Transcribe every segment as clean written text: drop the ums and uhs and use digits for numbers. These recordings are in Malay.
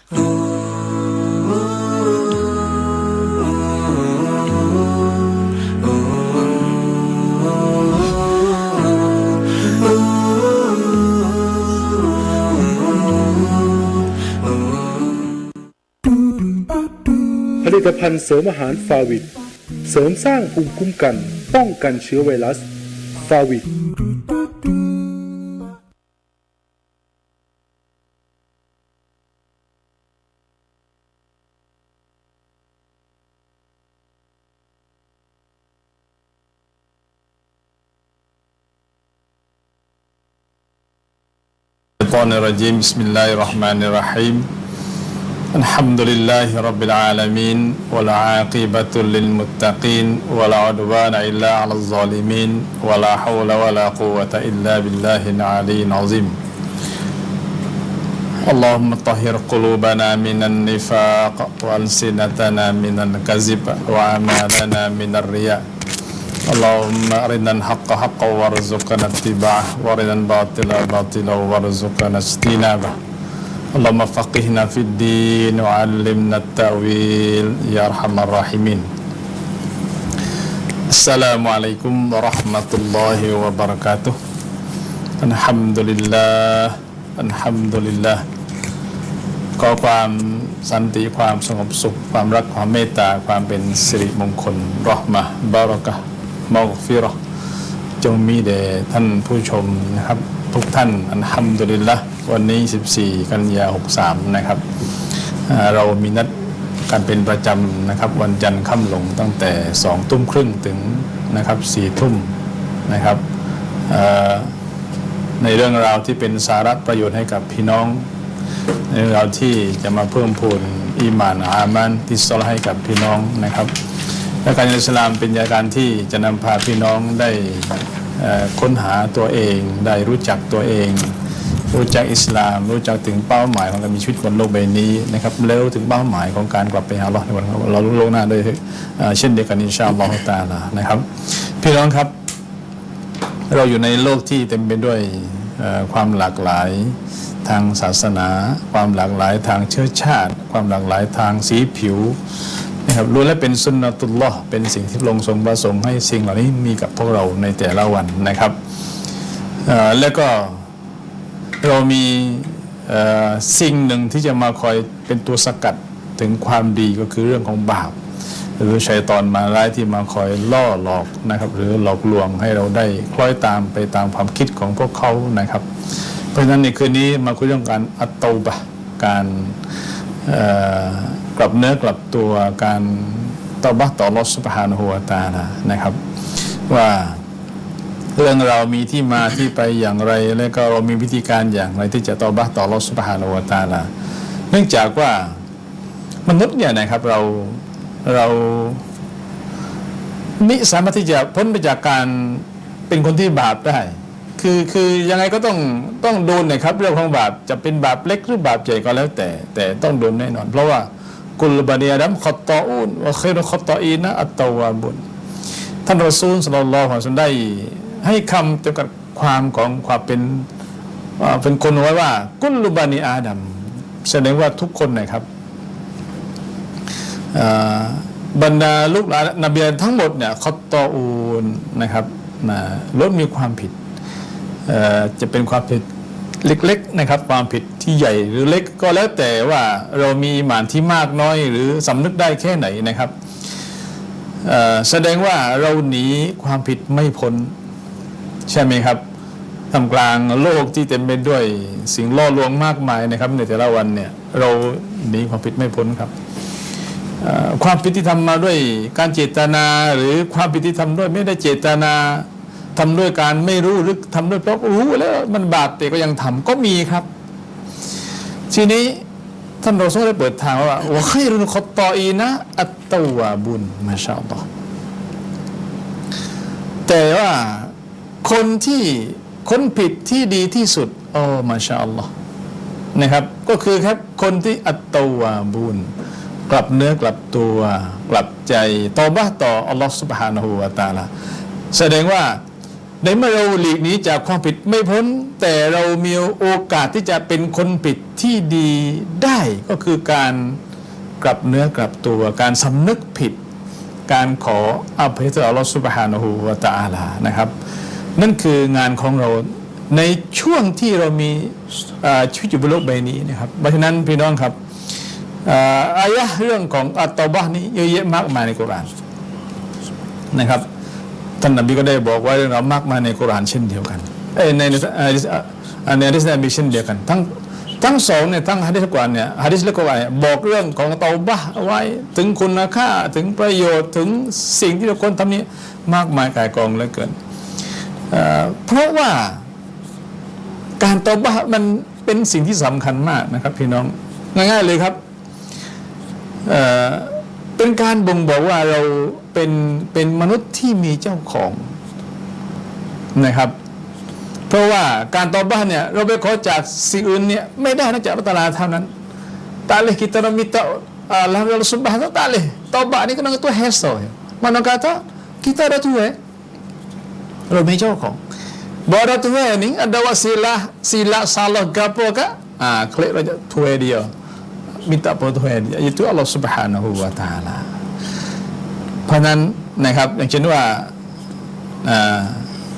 ผลิตภัณฑ์เสริมอาหารฟาวิดเสริมสร้างภูมิคุ้มกันป้องกันเชื้อไวรัสฟาวิดBismillahirrahmanirrahim. Bismillahirrahmanirrahim. Alhamdulillahi rabbil alamin wal 'aqibatu lil muttaqin wala 'udwana illa 'alal zalimin wala haula wala quwwata illa billahil 'aliyyil 'azim. Allahumma tahhir qulubana minan nifaq wa alsinatana minal kazib wa amalana minar riya. Allahumma arinal haqqa haqqan warzuqna ittiba'ah wa arinal batila batilan warzuqna ijtinabah. Allahumma faqihna fid din wa 'allimna at-ta'wil ya arhamar rahimin. Assalamualaikum warahmatullahi wabarakatuh. Alhamdulillah ขอความสันติความสงบสุขความรักความเมตตาความเป็นสิริมงคลเราะห์มะห์บารอกะฮ์มัฆฟิเราะห์จงมีแด่ท่านผู้ชมนะครับทุกท่านอัลฮัมดุลิลละห์วันนี้14กันยายน63นะครับเรามีนัดกันเป็นประจำนะครับวันจันทร์ค่ำลงตั้งแต่20:30นถึงนะครับ4 ทุ่มนะครับในเรื่องราวที่เป็นสาระประโยชน์ให้กับพี่น้องในเรื่องราวที่จะมาเพิ่มพูนอีหม่านอามันที่ซอลให้กับพี่น้องนะครับและการอิสลามเป็นการที่จะนำพาพี่น้องได้ค้นหาตัวเองได้รู้จักตัวเองรู้จักอิสลามรู้จักถึงเป้าหมายของการมีชีวิตบนโลกใบนี้นะครับแล้วถึงเป้าหมายของการกลับไปหาอัลเลาะห์ในวันเรารู้ล่วงหน้าด้วยเช่นเดียวกันอินชาอัลลอฮฺตะอาลานะครับพี่น้องครับเราอยู่ในโลกที่เต็มไปด้วยความหลากหลายทางศาสนาความหลากหลายทางเชื้อชาติความหลากหลายทางสีผิวนะครับล้วนและเป็นสุนนะตุลลอฮ์เป็นสิ่งที่พระองค์ทรงประสงค์ให้สิ่งเหล่านี้มีกับพวกเราในแต่ละวันนะครับแล้วก็เรามีสิ่งหนึ่งที่จะมาคอยเป็นตัวสกัดถึงความดีก็คือเรื่องของบาปหรือชัยฏอนมารร้ายที่มาคอยล่อหลอกนะครับหรือหลอกลวงให้เราได้คล้อยตามไปตามความคิดของพวกเขานะครับเพราะฉะนั้นในคืนนี้มาคุยเรื่องการอัตเตาบะห์การกลับเนื้อกลับตัวการเตาบะห์ต่ออัลเลาะห์ซุบฮานะฮูวะตะอาลานะครับว่าเรื่องเรามีที่มาที่ไปอย่างไรและก็เรามีวิธีการอย่างไรที่จะเตาบะห์ต่ออัลเลาะห์ซุบฮานะฮูวะตะอาลาเนื่องจากว่ามนุษย์เนี่ยนะครับเราไม่สามารถที่จะพ้นไปจากการเป็นคนที่บาปได้คือยังไงก็ต้องโดนนะครับเรื่องของบาปจะเป็นบาปเล็กหรือบาปใหญ่ก็แล้วแต่ต้องโดนแน่นอนเพราะว่ากุลบานีอาดัมค็อตออูนวะค็อยรุค็อตออีนะอัตตาวาบุนท่านรอซูลศ็อลลัลลอฮุอะลัยฮิวะซัลลัมได้ให้คำจำกัดความของความเป็นคนไว้ว่ากุลบานีอาดัมแสดงว่าทุกคนนะครับบรรดาลูกหลานนบีทั้งหมดเนี่ยค็อตออูนนะครับล้วนมีความผิดจะเป็นความผิดเล็กๆนะครับความผิดที่ใหญ่หรือเล็กก็แล้วแต่ว่าเรามีอีหม่านที่มากน้อยหรือสำนึกได้แค่ไหนนะครับแสดงว่าเราหนีความผิดไม่พ้นใช่ไหมครับท่ามกลางโลกที่เต็มไปด้วยสิ่งล่อลวงมากมายนะครับในแต่ละวันเนี่ยเราหนีความผิดไม่พ้นครับความผิดที่ทำมาด้วยการเจตนาหรือความผิดที่ทำด้วยไม่ได้เจตนาทำด้วยการไม่รู้หรือทำด้วยเพราะรู้แล้วมันบาปแต่ก็ยังทำก็มีครับทีนี้ท่านรอซูลได้เปิดทางว่าวะค็อยรุค็อตออีนะอัตตาวาบุนมาชาอัลลอฮ์แต่ว่าคนที่คนผิดที่ดีที่สุดมาชาอัลลอฮ์นะครับก็คือครับคนที่อัตตาวาบุนกลับเนื้อกลับตัวกลับใจตอบะห์ต่ออัลลอฮ์ซุบฮานะฮูวะตะอาลาแสดงว่า ในเมื่อเราหลีกหนีจากความผิดไม่พ้นแต่เรามีโอกาสที่จะเป็นคนผิดที่ดีได้ก็คือการกลับเนื้อกลับตัวการสำนึกผิดการขออภัยต่ออัลลอฮฺซุบฮานะฮูวะตะอาลานะครับนั่นคืองานของเราในช่วงที่เรามีชีวิตอยู่บนโลกใบนี้นะครับเพราะฉะนั้นพี่น้องครับอายะห์เรื่องของอัตตอบะห์นี้เยอะแยะมากมายในกุรอานนะครับท่านนบีก็ได้บอกว่าเรื่องราวมากมายในกุรอานเช่นเดียวกันในอะดีษนบีเช่นเดียวกันทั้งสองเนี่ยทั้งหะดีษกุรอานเนี่ยหะดีษและกุรอานบอกเรื่องของเตาบะห์เอาไว้ถึงคุณค่าถึงประโยชน์ถึงสิ่งที่เราควรทำนี้มากมายกายกองเหลือเกินเพราะว่าการเตาบะห์มันเป็นสิ่งที่สำคัญมากนะครับพี่น้องง่ายๆเลยครับเป็นการบ่งบอกว่าเราเป็นมนุษย์ที่มีเจ้าของนะครับเพราะว่าการเตาบะห์เนี่ยเราไปขอจากสิ่งอื่นเนี่ยไม่ได้นอกจากอัลลอฮฺตะอาลาเท่านั้นtak kita meminta Allah Subhanahu wa taala taubat ni kena tu hasil mana kata kita ada Tuhanเราไม่เจ้าของบ่ada Tuhan ni ada wasilah silap salah gapo ke klik aja Tuhan dia minta pada Tuhan dia itu Allah Subhanahu wa taala เพราะนั้นนะครับอย่างเช่นว่า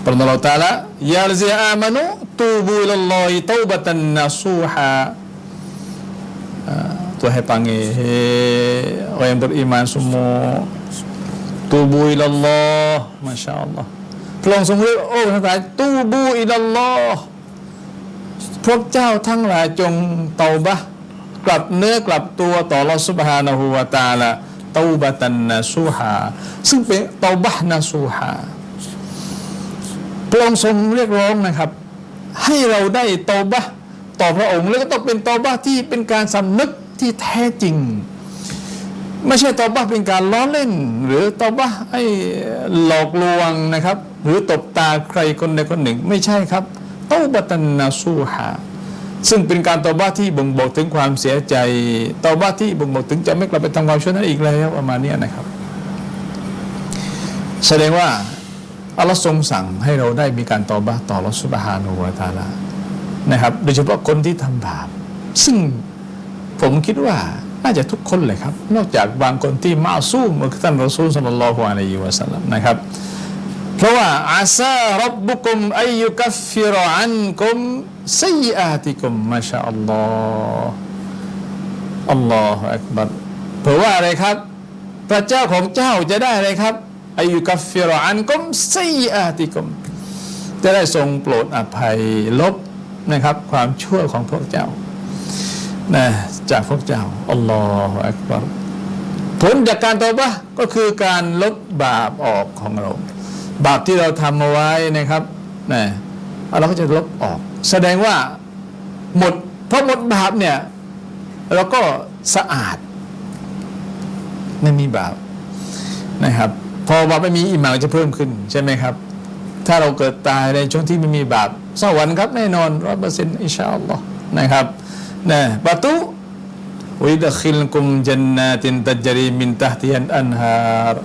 พระองค์ Taala ya allazina amanu tubu ilallahi taubatan nasuha Tuhan panggil orang yang beriman semua tubu ilallah Masya Allah พระองค์ทรงเรียกโอ้ทั้งหลายตูบูอิลัลลอฮ์พวกเจ้าทั้งหลายจงเตาบะห์กลับเนื้อกลับตัวต่ออัลเลาะห์ซุบฮานะฮูวะตะอาลาเตาบะตันนะซูฮาซึ่งเป็นเตาบะห์นะซูฮาพระองค์ทรงเรียกร้องนะครับให้เราได้เตาบะห์ต่อพระองค์แล้วก็ต้องเป็นเตาบะห์ที่เป็นการสำนึกที่แท้จริงไม่ใช่เตาบะห์เป็นการล้อเล่นหรือเตาบะห์ให้หลอกลวงนะครับหรือตบตาใครคนใดคนหนึ่งไม่ใช่ครับเตาบะตันนะซูฮาซึ่งเป็นการเตาบะห์ที่บ่งบอกถึงความเสียใจเตาบะห์ที่บ่งบอกถึงจะไม่กลับไปทำความชั่วนั้นอีกแล้วประมาณนี้นะครับแสดงว่าอัลลอฮ์ทรงสั่งให้เราได้มีการเตาบะห์ต่ออัลลอฮ์ซุบฮานะฮูวะตะอาลานะครับโดยเฉพาะคนที่ทำบาปซึ่งผมคิดว่าน่าจะทุกคนเลยครับนอกจากบางคนที่มาซูมเหมือนท่านรอซูลศ็อลลัลลอฮุอะลัยฮิวะซัลลัมนะครับเพราะว่าอาซาร็อบบุกุมอัยยุกัฟฟิรอันกุมซัยอาติกุมมาชาอัลลอฮ์อัลลอฮฺอักบัรเพราะว่าอะไรครับพระเจ้าของเจ้าจะได้อะไรครับอัยยุกัฟฟิรอันกุมซัยอาติกุมจะได้ทรงโปรดอภัยลบนะครับความชั่วของพวกเจ้านะจากพวกเจ้าอัลลอฮฺอักบัรผลจากการเตาบะห์ก็คือการลบบาปออกของเราบาปที่เราทำเอาไว้นะครับนะเราก็จะลบออกแสดงว่าหมดเพราะหมดบาปเนี่ยเราก็สะอาดไม่มีบาปนะครับพอบาปไม่มีอิหม่านจะเพิ่มขึ้นใช่ไหมครับถ้าเราเกิดตายในช่วงที่ไม่มีบาปสวรรค์ครับแน่นอน 100% อินชาอัลลอฮ์นะครับนะบาตุวิดะคิลกุมจันนาตินตัจรีมินตะฮติฮันอันฮาร์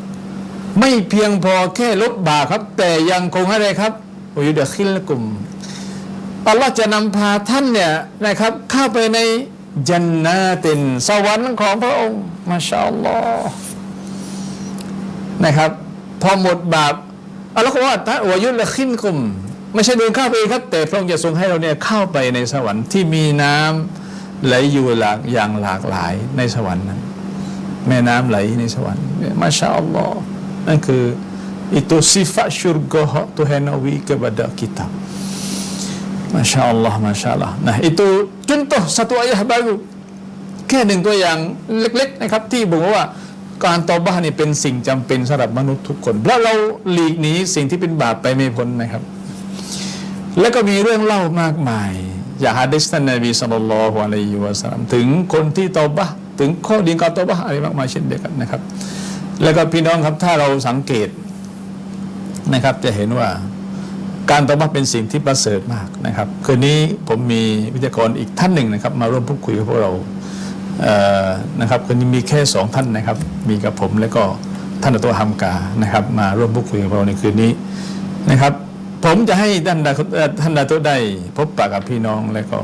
ไม่เพียงพอแค่ลบบาปครับแต่ยังคงอะไรครับวิดะคิลกุมอัลลอฮ์จะนำพาท่านเนี่ยนะครับเข้าไปในจันนาตินสวรรค์ของพระองค์มาชาอัลลอฮ์นะครับพอหมดบาปอัลลอฮ์ว่าตะวะยุลคินกุมไม่ใช่เดินเข้าไปครับแต่พระองค์จะทรงให้เราเนี่ยเข้าไปในสวรรค์ที่มีน้ำไหลอยู่อย่างหลากหลายในสวรรค์นั้นแม่น้ำไหลในสวรรค์มาชาอัลลอฮ์นั่นคือitu sifat syurga Tuhan nawi kepada kita Masya Allah Masya Allah nah itu contoh satu ayat baru แค่หนึ่งตัวอย่างเล็กๆนะครับที่บอกว่าการเตาบะห์นี่เป็นสิ่งจำเป็นสำหรับมนุษย์ทุกคนเพราะเราหลีกหนีสิ่งที่เป็นบาปไปไม่พ้นนะครับแล้วก็มีเรื่องเล่ามากมายจากหะดีษท่านนบีศ็อลลัลลอฮุอะลัยฮิวะซัลลัมถึงคนที่เตาบะห์ถึงข้อดีการเตาบะห์อะไรมากมายเช่นเดียวกันนะครับแล้วก็พี่น้องครับถ้าเราสังเกตนะครับจะเห็นว่าการเตาบะห์เป็นสิ่งที่ประเสริฐมากนะครับคืนนี้ผมมีวิทยากรอีกท่านหนึ่งนะครับมาร่วมพูดคุยกับพวกเรานะครับคืนนี้มีแค่2ท่านนะครับมีกับผมแล้วก็ท่านอัตโตฮัมกานะครับมาร่วมพูดคุยกับเราในคืนนี้นะครับผ ผมจะให้ท่านดาตุได้พบปะกับพี่น้องแล้วก็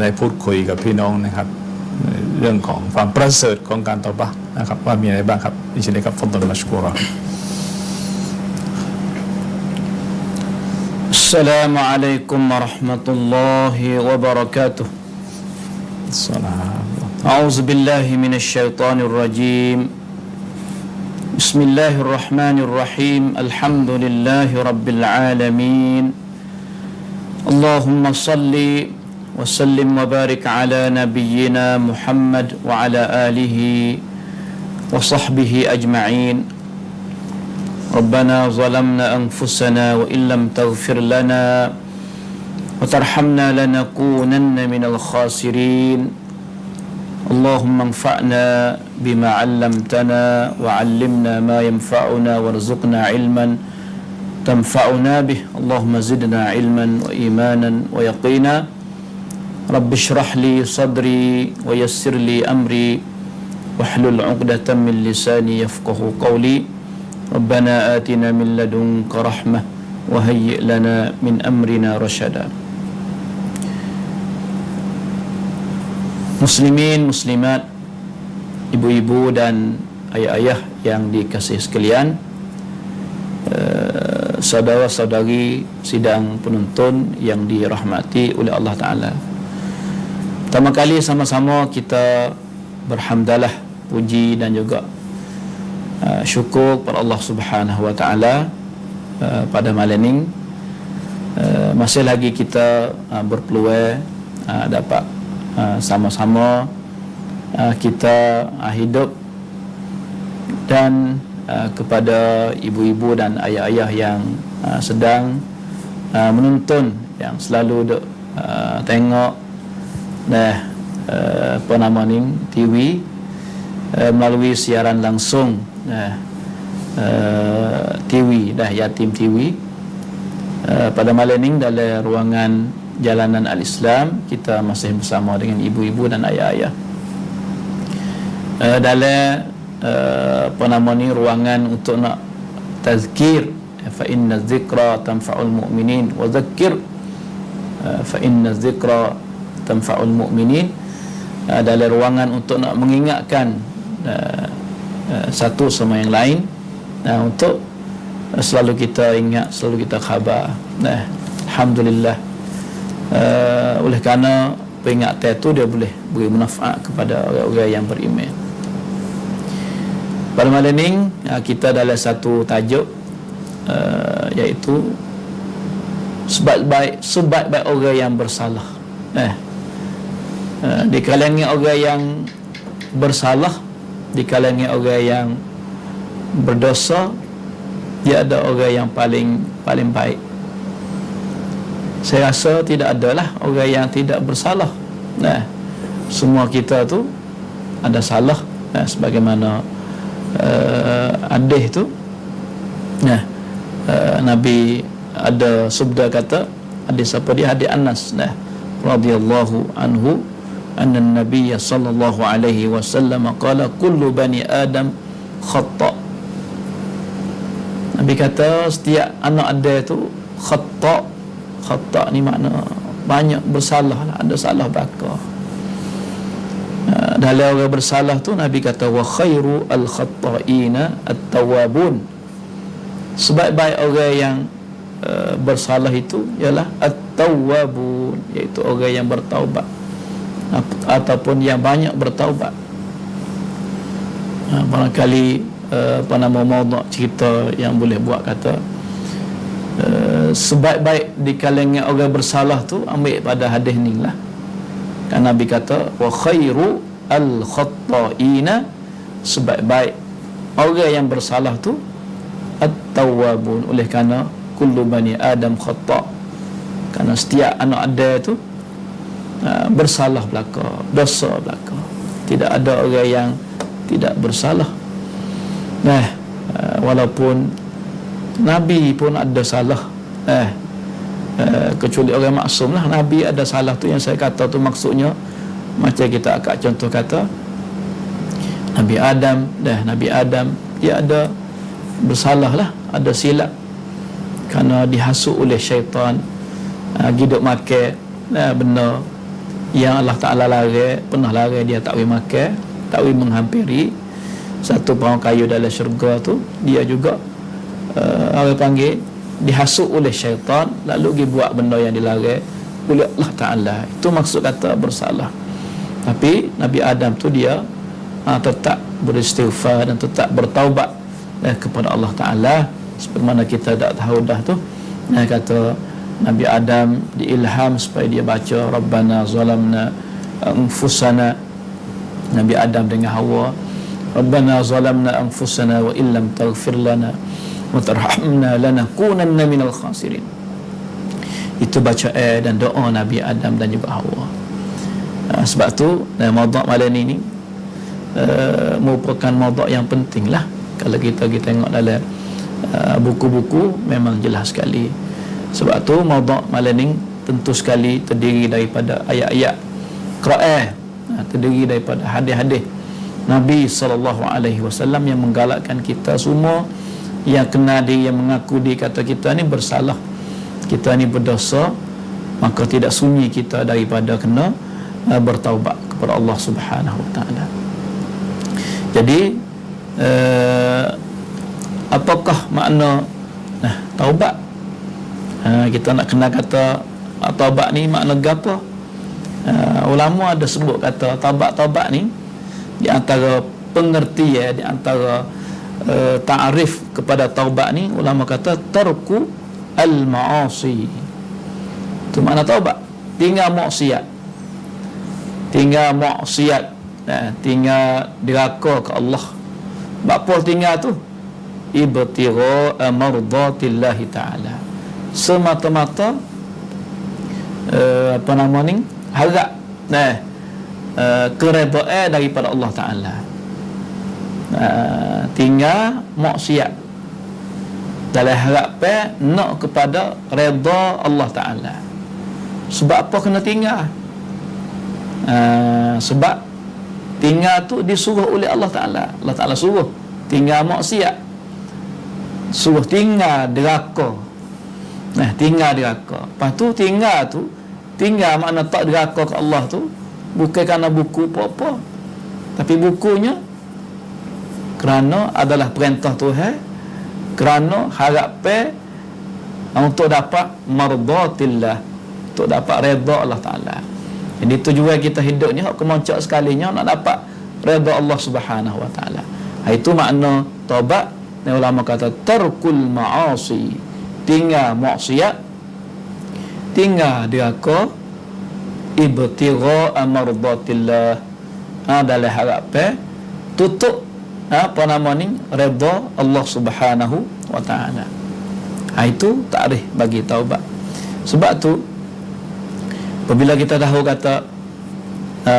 ได้พูดคุยกับพี่น้องนะครับเรื่องของความประเสริฐของการตอบักนะครับว่ามีอะไรบ้างครับอินชาอัลลอฮ์ครับฟัดดุลมัชกูรอ السلام عليكم ورحمة الله وبركاته. أعوذ بالله من الشيطان الرجيم. بسم الله الرحمن الرحيم. الحمد لله رب العالمين. اللهم صل وسلم وبارك على نبينا محمد وعلى آله وصحبه أجمعين. ربنا ظلمنا أنفسنا وإن لم تغفر لنا وترحمنا لنكونن من الخاسرين. اللهم انفعنا بما علمتنا وعلمنا ما ينفعنا وارزقنا علما تنفعنا به. اللهم زدنا علما وإيمانا ويقينا. رب اشرح لي صدري ويسر لي أمري واحلل عقدة من لساني يفقه قولي. ربنا آتنا من لدنك رحمة وهيئ لنا من أمرنا رشدا. Muslimin, muslimat, ibu-ibu dan ayah-ayah yang dikasihi sekalian, saudara-saudari sidang penuntun yang dirahmati oleh Allah Ta'ala. Pertama kali sama-sama kita berhamdalah, puji dan juga syukur kepada Allah Subhanahu Wa Ta'ala pada malam ini. Masih lagi kita berpeluang dapat sama-sama kita hidup dan kepada ibu-ibu dan ayah-ayah yang sedang menonton, yang selalu duk tengok apa nama ni TV melalui siaran langsung TV Yatim TV. Pada malam ini dalam ruangan Jalanan Al-Islam kita masih bersama dengan ibu-ibu dan ayah-ayah dalam apa nama ni ruangan untuk nak tazkir, fa inna dzikra tanfa'ul mu'minin wa dzakkir fa inna dzikra tanfa'ul mu'minin. Dalam ruangan untuk nak mengingatkan satu sama yang lain, untuk selalu kita ingat, selalu kita khabar. Alhamdulillah, oleh kerana peringatan itu dia boleh beri manfaat kepada orang-orang yang beriman. Pada malam ini kita dalam satu tajuk iaitu sebab-baik orang yang bersalah. Di kalangan orang yang bersalah, di kalangan orang yang berdosa, dia ada orang yang paling baik. Saya rasa tidak adalah orang yang tidak bersalah. Semua kita tu ada salah. Sebagaimana hadis tu, Nabi ada sabda kata, hadis apa dia? Hadis Anas radhiyallahu anhu, anna Nabiy sallallahu alaihi wasallam qala kullu bani Adam khata'. Nabi kata setiap anak Adam tu khata'. Khata' ni makna banyak bersalah lah, ada salah belaka. Dalam orang bersalah tu Nabi kata wa khairu al-khata'ina at-tawwabun. Sebaik-baik orang yang bersalah itu ialah at-tawwabun, iaitu orang yang bertaubat ataupun yang banyak bertaubat. Barangkali apa nama maudhu' cerita yang boleh buat kata sebaik-baik di kalangan orang bersalah tu ambil pada hadis ni lah. Kan Nabi kata wa khairu al-khatta'ina, sebaik-baik orang yang bersalah tu at-tawwabun, oleh kerana kullu bani Adam khata', kerana setiap anak Adam tu bersalah belaka, dosa belaka. Tidak ada orang yang tidak bersalah. Walaupun Nabi pun ada salah, kecuali orang maksum lah. Nabi ada salah tu, yang saya kata tu maksudnya macam kita akak contoh kata Nabi Adam, Nabi Adam dia ada bersalah lah, ada silap. kerana dihasut oleh syaitan, hidup makan benda yang Allah Ta'ala larang, pernah larang dia tak boleh makan, tak boleh menghampiri. Satu pohon kayu dalam syurga tu, dia juga orang panggil dihasut oleh syaitan, lalu dia buat benda yang dilarang oleh Allah Ta'ala. Itu maksud kata bersalah. Tapi Nabi Adam tu dia tetap beristighfar dan tetap bertaubat kepada Allah Ta'ala. Seperti mana kita dah tahu dah tu, kata Nabi Adam diilham supaya dia baca Rabbana zalamna anfusana. Nabi Adam dengan Hawa, Rabbana zalamna anfusana wa illam taghfir lana wa tarhamna lanakunanna minal khasirin. Itu baca dan doa Nabi Adam dan juga Hawa. Sebab tu mawdu' malam ni merupakan mawdu' yang penting lah. Kalau kita tengok dalam buku-buku memang jelas sekali. Sebab tu mawdu' malam ni tentu sekali terdiri daripada ayat-ayat Quran, terdiri daripada hadis-hadis Nabi SAW yang menggalakkan kita semua yang kenal dia, yang mengaku dia, kata kita ni bersalah, kita ni berdosa, maka tidak sunyi kita daripada kena bertaubat kepada Allah Subhanahu Wa Taala. Jadi apakah makna taubat? Kita nak kenal kata taubat ni makna apa? Ulama ada sebut kata taubat ni di antara pengertian, di antara ta'rif kepada taubat ni, ulama kata tarku al-ma'asi. Itu makna taubat, tinggal maksiat, tinggal diraka ke Allah. Apa tinggal tu? Ibtigha mardatillahi ta'ala, semata-mata harap keredaan daripada Allah Ta'ala. Tinggal maksiat dalam harapan nak kepada redha Allah Ta'ala. Sebab apa kena tinggal? Sebab tinggal tu disuruh oleh Allah Ta'ala. Allah Ta'ala suruh tinggal maksiat, suruh tinggal deraka. Tinggal deraka. Lepas tu tinggal makna tak deraka ke Allah tu bukan kerana buku apa-apa, tapi bukunya kerana adalah perintah Tuhan, kerana harapan untuk dapat mardatillah, untuk dapat redha Allah Ta'ala. Jadi tujuan kita hidup ni hak kemoncak sekalinya nak dapat redha Allah Subhanahu Wa Ta'ala. Itu makna taubat. Ulama kata tarkul ma'asi, tinggal maksiat, tinggal deraka, ibtigha mardatillah, dalam harapan tutup redha Allah Subhanahu Wa Ta'ala. Itu takrif bagi taubat. Sebab tu apabila kita tahu kata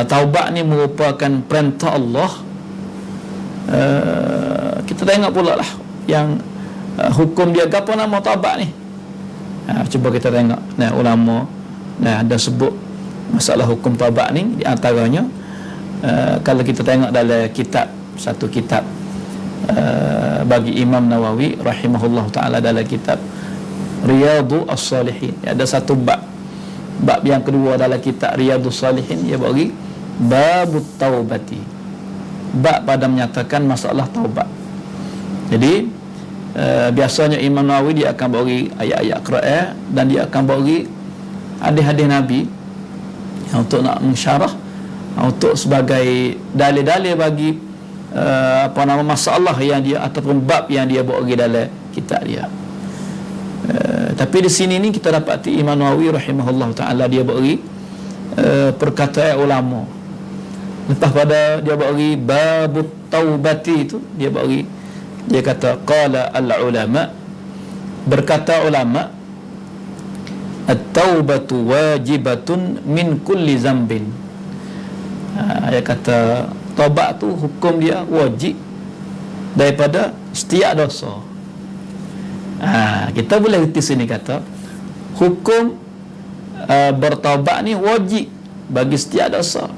taubat ni merupakan perintah Allah, kita tengok pula lah yang hukum dia apa nama taubat ni. Cuba kita tengok ulama ada sebut masalah hukum taubat ni. Di antaranya kalau kita tengok dalam satu kitab bagi Imam Nawawi rahimahullah ta'ala, dalam kitab Riyadhus Salihin, ada satu bab yang kedua dalam kitab Riyadhus Salihin, dia bagi babut taubati, bab pada menyatakan masalah taubat. Jadi biasanya Imam Nawawi dia akan bagi ayat-ayat Quran dan dia akan bagi hadis-hadis Nabi untuk nak mensyarah, untuk sebagai dalil-dalil bagi masalah yang dia ataupun bab yang dia bagi dalam kitab dia. Tapi di sini ni kita dapati Imam Nawawi rahimahullah ta'ala dia bagi perkataan ulama. Lepas pada dia bagi babut taubati itu, dia kata qala al-ulama, berkata ulama, at-taubatu wajibatun min kulli zambin. Dia kata taubat tu hukum dia wajib daripada setiap dosa. Kita boleh reti sini kata hukum bertaubat ni wajib bagi setiap dosa.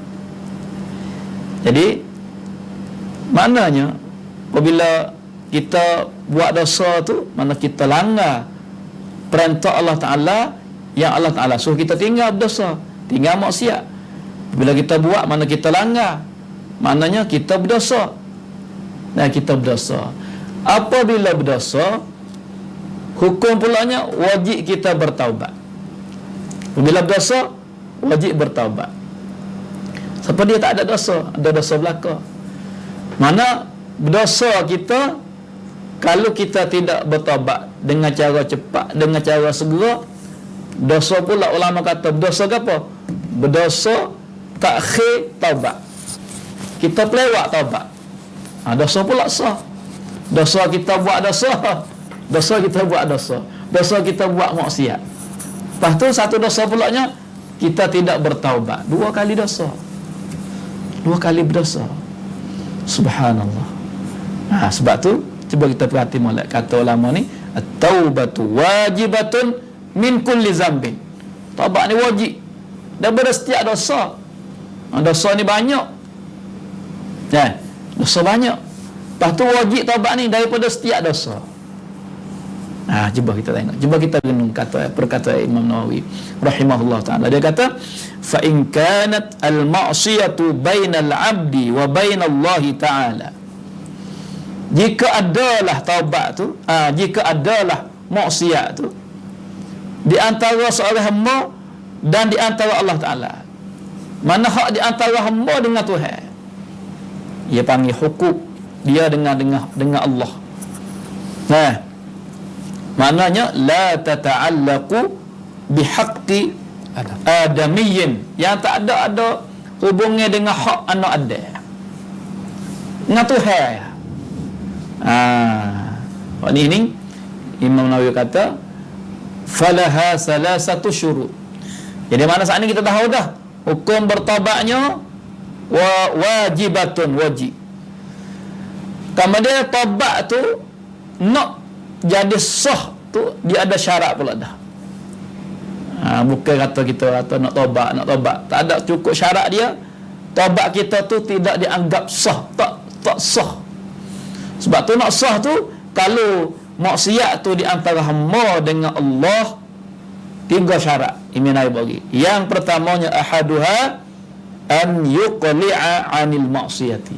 Jadi maknanya apabila kita buat dosa tu, mana kita langgar perintah Allah Ta'ala yang Allah Ta'ala suruh kita tinggal berdosa, tinggal maksiat. Bila kita buat, mana kita langgar, maknanya kita berdosa. Nah, kita berdosa. Apabila berdosa, hukum pulanya wajib kita bertaubat. Bila berdosa, wajib bertaubat. Siapa dia tak ada dosa, ada dosa belaka. Mana berdosa kita, kalau kita tidak bertaubat dengan cara cepat, dengan cara segera, dosa pula ulama kata berdosa ke apa? Berdosa takhir taubat. Kita pelewat taubat. Dosa pula sah. Dosa kita buat dosa. Dosa kita buat dosa. Dosa kita buat maksiat. Lepas tu satu dosa pulanya, kita tidak bertaubat. 2 kali dosa. 2 kali berdosa. Subhanallah. Sebab tu cuba kita perhati molek kata ulama ni, at-taubatu wajibatun min kulli zambin. Taubat ni wajib daripada setiap dosa. Dosa ni banyak. Dosa banyak. Lepas tu wajib taubat ni daripada setiap dosa. Cuba kita tengok. Cuba kita renung perkataan Imam Nawawi rahimahullah taala. Dia kata, fa in kanat al-ma'siyatu bainal 'abdi wa bainallahi ta'ala. Jika adalah taubat tu, jika adalah maksiat tu di antara seorang hamba dan di antara Allah Taala. Mana hak di antara hamba dengan Tuhan? Ia panggil hukuk dia dengan Allah. Maknanya la tata'allaqu bihaqqi adamiyyin, yang tak ada hubungnya dengan hak anak Adam. Dengan Tuhan. Ini Imam Nawawi kata falaha salasatu syurut. Jadi mana saat ini kita tahu dah hukum bertaubatnya wajibatun, wajib. Kemudian taubat tu nak jadi sah tu dia ada syarat pula dah. Bukan kata kita kata nak taubat tak ada cukup syarat dia. Taubat kita tu tidak dianggap sah, tak sah. Sebab tu nak sah tu, kalau maksiat tu di antara hamba dengan Allah, 3 syarat Imam Nawawi bagi. Yang pertamanya ahaduha an yuqli'a 'anil maksiyati.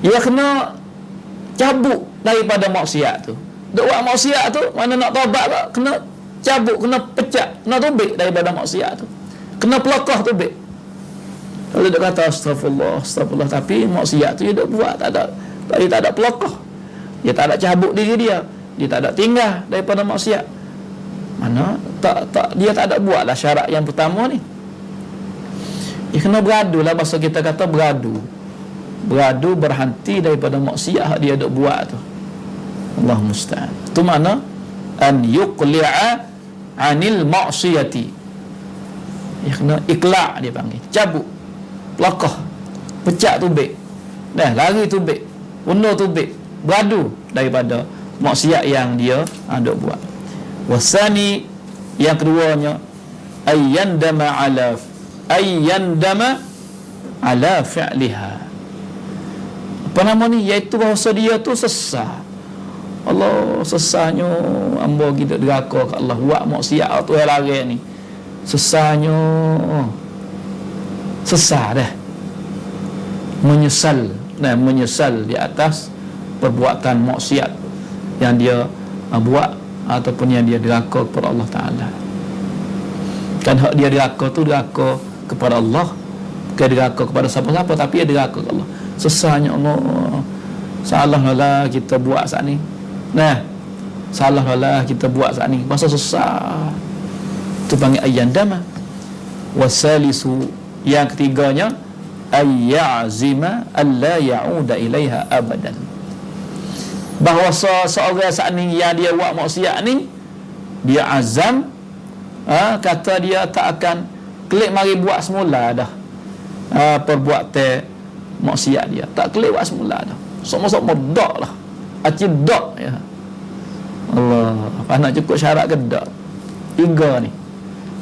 Ia kena cabut daripada maksiat tu. Duk buat maksiat tu, mana nak taubat tak, kena cabut, kena pecat, kena tubik daripada maksiat tu. Kena pelakah tubik. Kalau dia kata astagfirullah, tapi maksiat tu dia duk buat, tak ada pelakah. Dia tak ada cabut diri dia tak ada tinggal daripada maksiat. Mana dia tak ada buatlah syarat yang pertama ni. Dia kena beradu lah, bahasa kita kata beradu, berhenti daripada maksiat dia duk buat tu. Allah musta'an. Tu mana an yuqli'a 'anil maksiyati. Dia kena ikhla', dia panggil cabut, pelakah, pecat tubik, lari tubik, undur tubik, beradu daripada maksiat yang dia duk buat. Wasani, yang keduanya, ayyandama ala fi'liha. Apa nama ni? Iaitu bahasa dia tu sesah. Allah, sesahnya hamba kita deraka ke Allah buat maksiat tu lari ni. Sesahnya sesah dah. Menyesal di atas perbuatan maksiat yang dia buat ataupun yang dia deraka kepada Allah Ta'ala. Kan hak dia deraka tu deraka kepada Allah, bukan deraka kepada siapa-siapa, tapi dia deraka kepada Allah. Sesahnya Allah, salah lah kita buat saat ni. Salah lah kita buat saat ni. Masa sesah tu panggil ayyandama. Wasalisu, yang ketiganya ayyazima alla ya'uda ilaiha abadan. Bahawa seorang saat ni yang dia buat maksiat ni, dia azam, kata dia tak akan klik mari buat semula dah. Perbuatan maksiat dia tak klik buat semula dah. Sama-sama dak lah, acid dak ya. Allah, apa nak cukup syarat ke dak? 3 ni.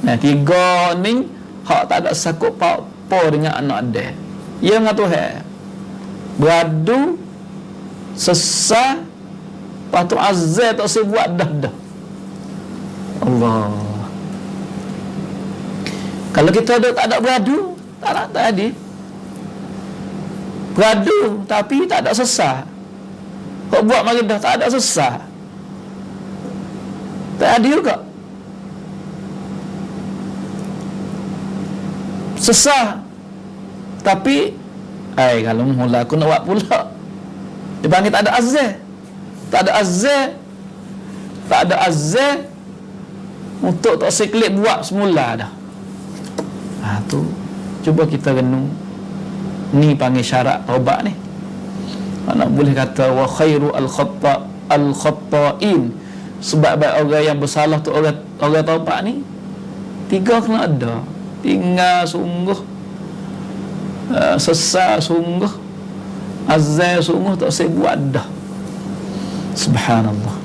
3 ni hak tak ada sakut apa dengan anak dia. Ia dengan Tuhan beradu, sesah, Lepas tu azal tak saya buat dah. Allah. Kalau kita tak ada beradu, tak ada. Beradu tapi tak ada sesat. Kau buat mari dah tak ada sesat. Tak ada juga. Sesat. Tapi kalau mula aku nak buat pula. Dia panggil tak ada azal. Tak ada azal untuk tak seklik buat semula dah. Tu cuba kita renung. Ni panggil syarat taubat ni. Anak boleh kata wa khairu al-khatta'in. Sebab baik orang yang bersalah tu orang taubat ni 3 kena ada. Tinggal sungguh, sesat sungguh, azal sungguh, tak saya buat dah. Subhanallah.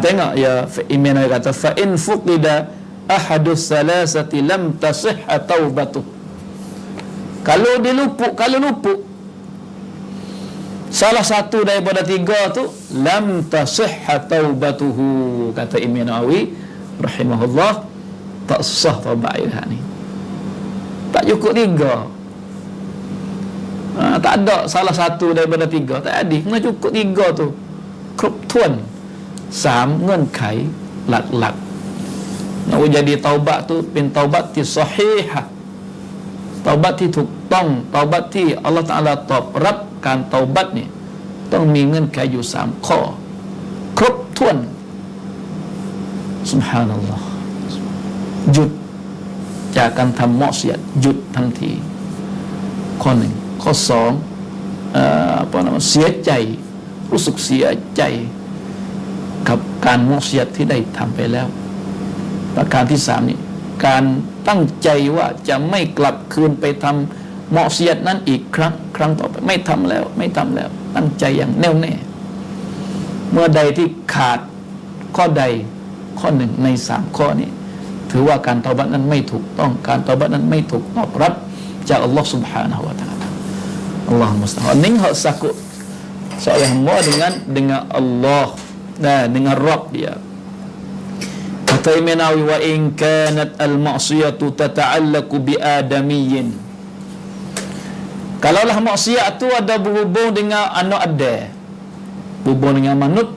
Tengok ya, Imam Nawawi kata fa in fuqida ahadus salasati lam tasihha taubatuh. Kalau luput salah satu daripada 3 tu, lam tasihha taubatuhu, kata Imam Nawawi rahimahullah, tak sah taubat dia ni. Tak cukup 3. Tak ada salah satu daripada 3, tak ada, kena cukup 3 tu.គ្រប់ถ้วน 3 เงื่อนไขหลักๆ nak jadi taubat tuเป็นtaubatที่ sahihah, taubatที่ถูกต้อง taubat ที่ Allah Ta'ala ตอบรับการเตาบัตเนี่ยต้องมีเงื่อนไขอยู่3ข้อครบถ้วน Subhanallah หยุดจากการทำมอเสียดหยุดทันทีข้อ 1 ข้อ 2 เสียใจรู้สึกเสียใจกับการมอเสียดที่ได้ทำไปแล้วประการที่ 3 นี่การตั้งใจว่าจะไม่กลับคืนไปทำมอเสียดนั้นอีกครั้งต่อไปไม่ทำแล้วตั้งใจอย่างแน่วแน่เมื่อใดที่ขาดข้อใดข้อ 1 ใน 3 ข้อนี้ถือว่าการเตาบัตนั้นไม่ถูกต้องการเตาบัตนั้นไม่ถูกตอบรับจากอัลลอฮฺ Subhanahu wa taala. Allahumma musta'an. Ning hak sakut seorang hamba dengan Allah dan dengan Rabb dia. Kata Imam Nawawi wa in kanat al-ma'siyatu tata'allaqu bi adamiyyin. Kalaulah maksiat tu ada berhubung dengan anak Adam, berhubung dengan manut,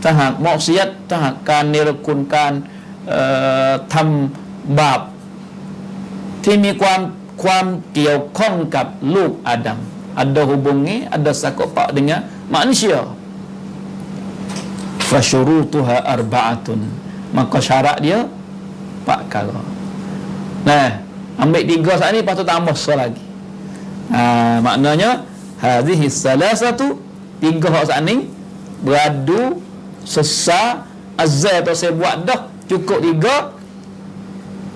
tahak maksiat tahak การเนรคุณการทำบาปที่มีความเกี่ยวข้องกับลูกอาดัม ada hubungi, ada sakut pak dengan manusia. Fasyurutuha arba'atun, maka syarat dia 4 perkara. Nah, ambil 3 saat ni, lepas tu tambah lagi. Maknanya hadhihi salasatu, 3 hak saat ni beradu, sesat, azal atau saya buat dah, cukup 3,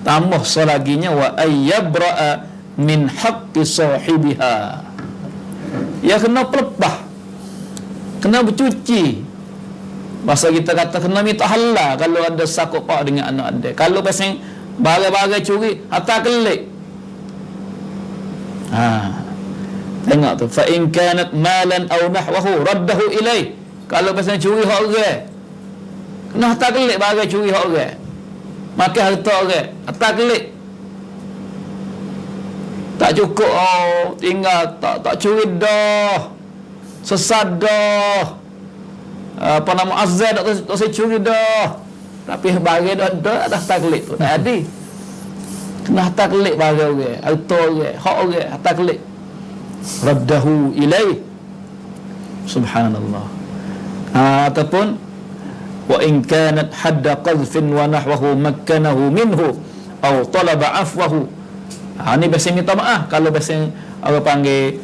tambah selaginya wa ayyabra'a min haqqi sahibiha. Ya kena pelepah, kena bercuci. Bahasa kita kata kena minta halal kalau ada sakut pak dengan anak anda. Kalau pasang bagai-bagai curi atau kelik, tengok tu, fa in kanat malan aw nahwahu raddahu ilai. Kalau pasang curi hak orang, kena atau kelik bagai curi hak orang, makan harta orang atau kelik. Tak cukup tinggal tak curi dah, sesat dah, azal tak saya curi dah, tapi bagi dah ada taklid tu tak ada, kena taklid bagi orang, harta orang, hak orang taklid, raddahu ilai. Subhanallah. Ataupun wa in kanat hadda qadhfin wa nahwahu makkanahu minhu aw talaba afwahu. Ni biasa minta maaf. Kalau biasa orang panggil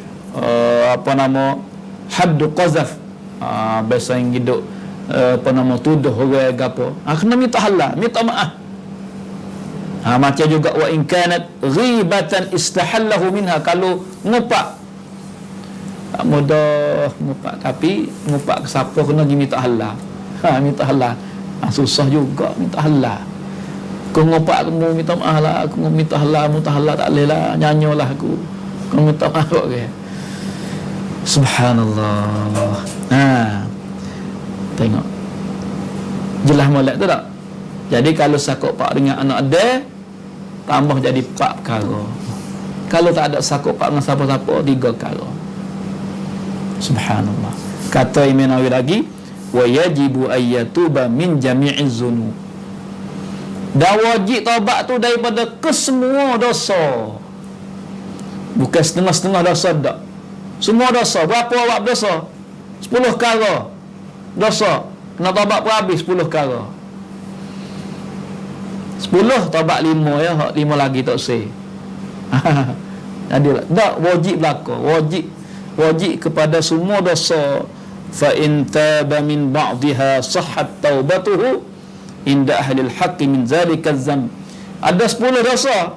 haddu qazaf, biasa yang hidup tuduh orang gapo, kena minta halal, minta maaf. Macam juga wa in kanat ghibatan istahallahu minha, kalau ngupak tak mudah ngupak, tapi ngupak ke siapa kena pergi minta halal. Minta halal susah juga minta halal. Aku ngopak aku minta maaf lah, aku minta halal tak boleh lah, nyanyolah aku minta maaf okay. Subhanallah. Tengok jelas molek tu tak? Jadi kalau sakut pak dengan anak ada, tambah jadi 4 perkara. Kalau tak ada sakut pak dengan siapa-siapa, 3 perkara. Subhanallah. Kata Imam Nawawi lagi, wa yajibu ayyatuba min jami'iz zunub. Dan wajib taubat tu daripada kesemua dosa. Bukan setengah-setengah dosa tak. Semua dosa. Berapa awak dosa? 10 perkara. Dosa. Kena taubat pun habis 10 perkara. 10 taubat 5 ya, 5 lagi tak say. Jadilah. Tak wajib belaka. Wajib kepada semua dosa. Fa in taba min ba'dha sahhat taubatuhu inda ahli al-haqq min zalika az-zamb. Ada 10 dosa.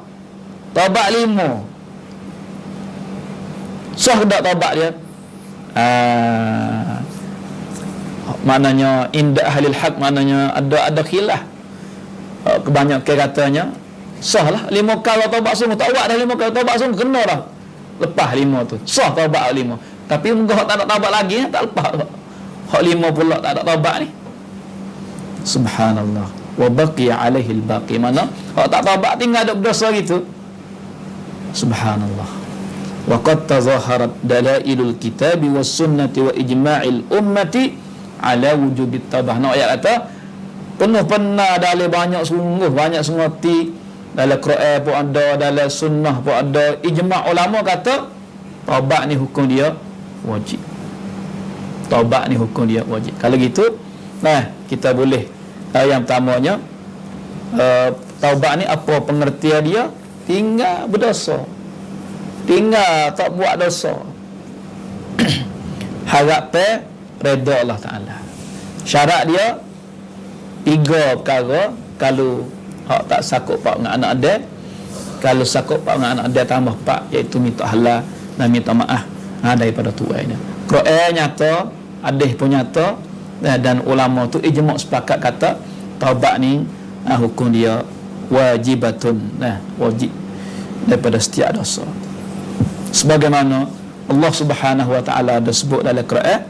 Taubat 5. Sah tak taubat dia? Maknanya inda ahli al-haqq, maknanya ada khilaf. Kebanyakan katanya sah lah 5 kali taubat sungguh. Tak buat dah 5 kali taubat sungguh, kena dah lepas 5 tu. Sah taubat 5. Tapi mungkin hak tak nak taubat lagi, tak lepas. Hak 5 pula tak ada taubat ni. Subhanallah. Wa baqiya alaihi al-baqi. Mana hak tak taubat tinggal ada berdosa gitu. Subhanallah. Wa qad tazaharat dalailul kitabi was sunnati wa ijma'il ummati ala wujubit taubah. Nak ayat kata penuh pernah dalam banyak sungguh-ti dalam Quran pun ada, dalam sunnah pun ada, ijma' ulama kata taubat ni hukum dia wajib. Taubat ni hukum dia wajib. Kalau gitu, nah kita boleh yang pertamanya taubat ni apa pengertian dia? Tinggal berdosa. Tinggal tak buat dosa. Harap redha Allah Taala. Syarat dia 3 perkara. Kalau hak tak sakut pak dengan anak dia, kalau sakut pak dengan anak dia tambah 4, iaitu minta halal dan minta maaf daripada tuan dia. Quran nyata, hadis pun nyata, dan ulama tu ijma' sepakat kata taubat ni hukum dia wajibatun, wajib daripada setiap dosa. Sebagaimana Allah Subhanahu wa taala ada sebut dalam Quran,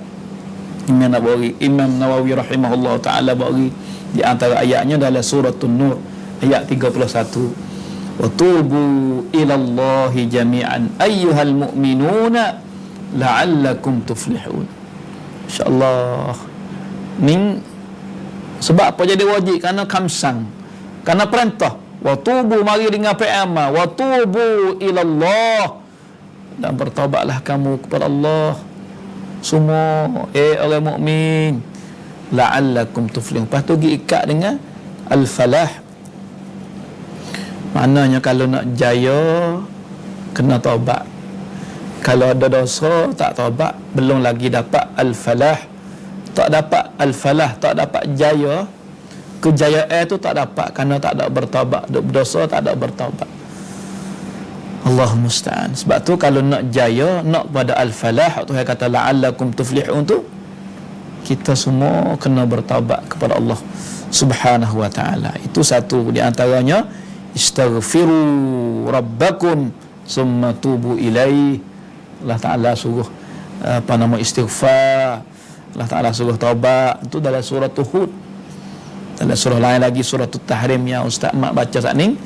Imam Nawawi rahimahullah taala bagi di antara ayatnya dalam surah An-Nur ayat 31, wa tubu ila Allahi jami'an ayyuhal mu'minuna la'allakum tuflihun. Insya-Allah ni sebab apa jadi wajib? Kerana kamsang, kerana perintah. Wa tubu, mari dengan fi'ama, wa tubu ila Allah, dan bertaubatlah kamu kepada Allah semua orang mukmin, la'allakum tuflihun. Lepas tu pergi ikat dengan al-falah. Maknanya kalau nak jaya kena taubat. Kalau ada dosa tak taubat, belum lagi dapat al-falah. Tak dapat al-falah, tak dapat jaya, kejayaan tu tak dapat kerana tak ada bertaubat. Berdosa tak ada bertaubat. Allah musta'an. Sebab tu kalau nak jaya, nak pada al-falah, Tuhan kata la'allakum tuflihun tu, kita semua kena bertaubat kepada Allah Subhanahu wa ta'ala. Itu satu di antaranya, istaghfiru rabbakum summa tubu ilaih. Allah Ta'ala suruh istighfar. Allah Ta'ala suruh taubat. Itu dalam surah Hud. Dalam surah lain lagi, surah Tahrim yang Ustaz Mak baca saat ni,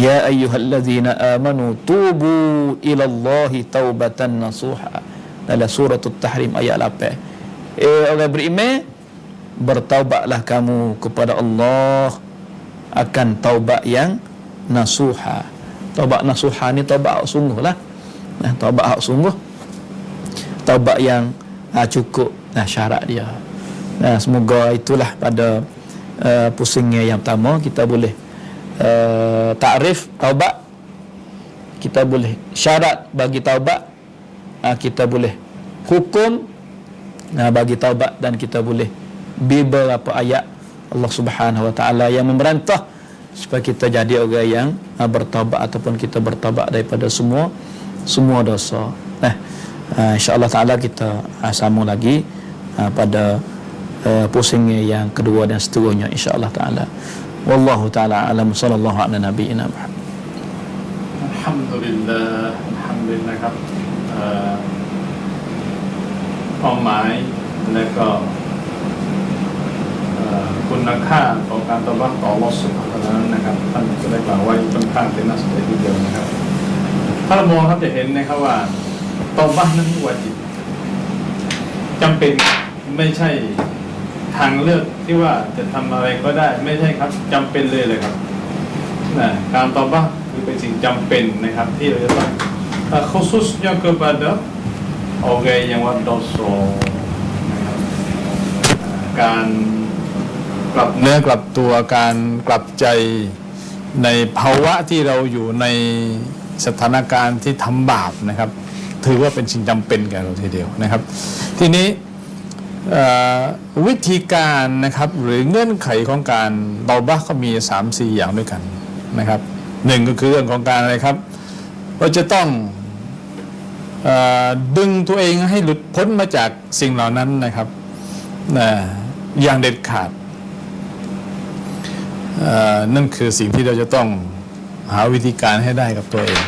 ya ayyuhallazina amanu tubu ilallahi taubatan nasuha. Dalam surah Tahrim ayat 8. Orang beriman, bertaubatlah kamu kepada Allah akan taubat yang nasuha. Taubat nasuha ni taubat hak sungguh lah. Taubat hak sungguh, taubat yang cukup syarat dia. Semoga itulah pada pusingnya yang pertama kita boleh takrif taubat, kita boleh syarat bagi taubat, kita boleh hukum bagi taubat, dan kita boleh beberapa ayat Allah Subhanahu wa taala yang memerintah supaya kita jadi orang yang bertaubat, ataupun kita bertaubat daripada semua dosa. Insya-Allah taala kita sambung lagi pada pusingnya yang kedua dan seterusnya insya-Allah taala. Wallahu taala alam, sallallahu ala nabiyina Muhammad. Alhamdulillah ครับความหมายและก็ คุณค่าของการตะบักต่ออัลเลาะห์ซุบฮานะฮูวะตะอาลานะครับท่านก็ได้กล่าวไว้ค่อนข้างเป็นน่าสนใจทีเดียวนะครับถ้าเรามองครับจะเห็นนะครับว่าตะบักนั้นวาญิบจำเป็นไม่ใช่ทางเลือกที่ว่าจะทำอะไรก็ได้ไม่ใช่ครับจำเป็นเลยครับการตะบักคือเป็นสิ่งจำเป็นนะครับที่เราจะต้องkhususnya kepada orang yang berdosaนะครับการกลับเนื้อกลับตัวการกลับใจในภาวะที่เราอยู่ในสถานการณ์ที่ทำบาปนะครับถือว่าเป็นสิ่งจำเป็นแก่เราทีเดียวนะครับทีนี้วิธีการนะครับหรือเงื่อนไขของการเตาบะห์ก็มี 3-4 อย่างด้วยกันนะครับหนึ่งก็คือเรื่องของการอะไรครับเราจะต้องดึงตัวเองให้หลุดพ้นมาจากสิ่งเหล่านั้นนะครับอย่างเด็ดขาดนั่นคือสิ่งที่เราจะต้องหาวิธีการให้ได้กับตัวเอง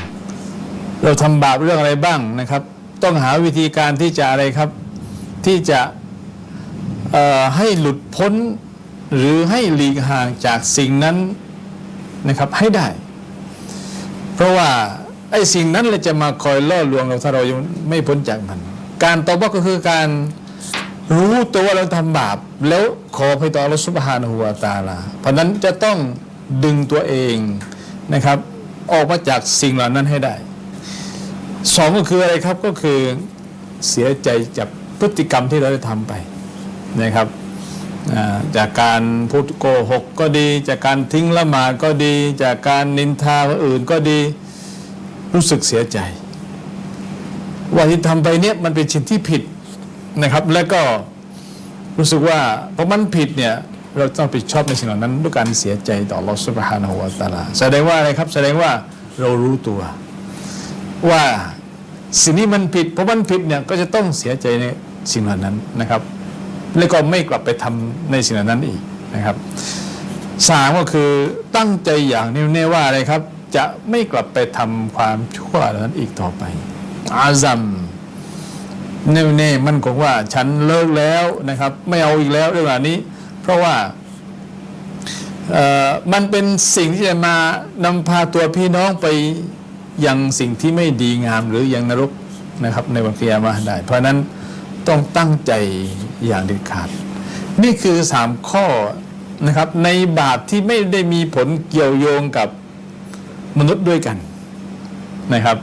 เราทำบาปเรื่องอะไรบ้างนะครับต้องหาวิธีการที่จะอะไรครับที่จะให้หลุดพ้นหรือให้หลีกห่างจากสิ่งนั้นนะครับให้ได้เพราะว่าไอ้สิ่งนั้นเราจะมาคอยล่อลวงเราถ้าเรายังไม่พ้นจากมันการตอบัก็คือการรู้ตัวว่าเราทำบาปแล้วขอให้ต่ออัลเลาะห์ซุบฮานะฮูวะตะอาลาเพราะนั้นจะต้องดึงตัวเองนะครับออกมาจากสิ่งเหล่านั้นให้ได้สองก็คืออะไรครับก็คือเสียใจจากพฤติกรรมที่เราได้ทำไปนะครับจากการพูดโกหกก็ดีจากการทิ้งละหมาดก็ดีจากการนินทาคนอื่นก็ดีรู้สึกเสียใจว่าที่ทำไปเนี่ยมันเป็นสิ่งที่ผิดนะครับและก็รู้สึกว่าเพราะมันผิดเนี่ยเราต้องผิดชอบในสิ่งเหล่านั้นด้วยการเสียใจต่ออัลเลาะห์ซุบฮานะฮูวะตะอาลาแสดงว่าอะไรครับแสดงว่าเรารู้ตัวว่าสิ่งนี้มันผิดเพราะมันผิดเนี่ยก็จะต้องเสียใจในสิ่งเหล่านั้นนะครับแล้วก็ไม่กลับไปทำในสิ่งเหล่านั้นอีกนะครับสามก็คือตั้งใจอย่างแน่วแน่ว่าอะไรครับจะไม่กลับไปทำความชั่วเหล่านั้นอีกต่อไปอาซัมแน่ๆมันคงว่าฉันเลิกแล้วนะครับไม่เอาอีกแล้วเรื่องเหล่านี้เพราะว่ามันเป็นสิ่งที่จะมานำพาตัวพี่น้องไปยังสิ่งที่ไม่ดีงามหรือยังนรกนะครับในวันกิยามะห์ได้เพราะนั้นต้องตั้งใจอย่างเด็ดขาดนี่คือ3ข้อนะครับในบาปที่ไม่ได้มีผลเกี่ยวโยงกับมนุษย์ด้วยกันนะครับ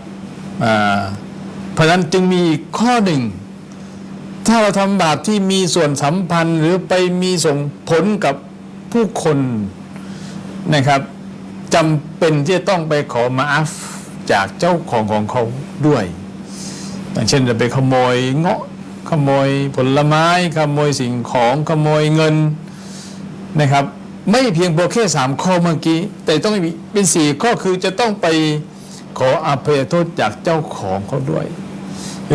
เพราะนั้นจึงมีอีกข้อหนึ่งถ้าเราทำบาปที่มีส่วนสัมพันธ์หรือไปมีส่งผลกับผู้คนนะครับจำเป็นที่จะต้องไปขอมาอัฟจากเจ้าของเขาด้วยอย่างเช่นจะไปขโมยเงาะขโมยผลไม้ขโมยสิ่งของขโมยเงินนะครับไม่เพียงพอแค่3ข้อเมื่อกี้แต่ต้องเป็น4ข้อคือจะต้องไปขออภัยโทษจากเจ้าของเขาด้วย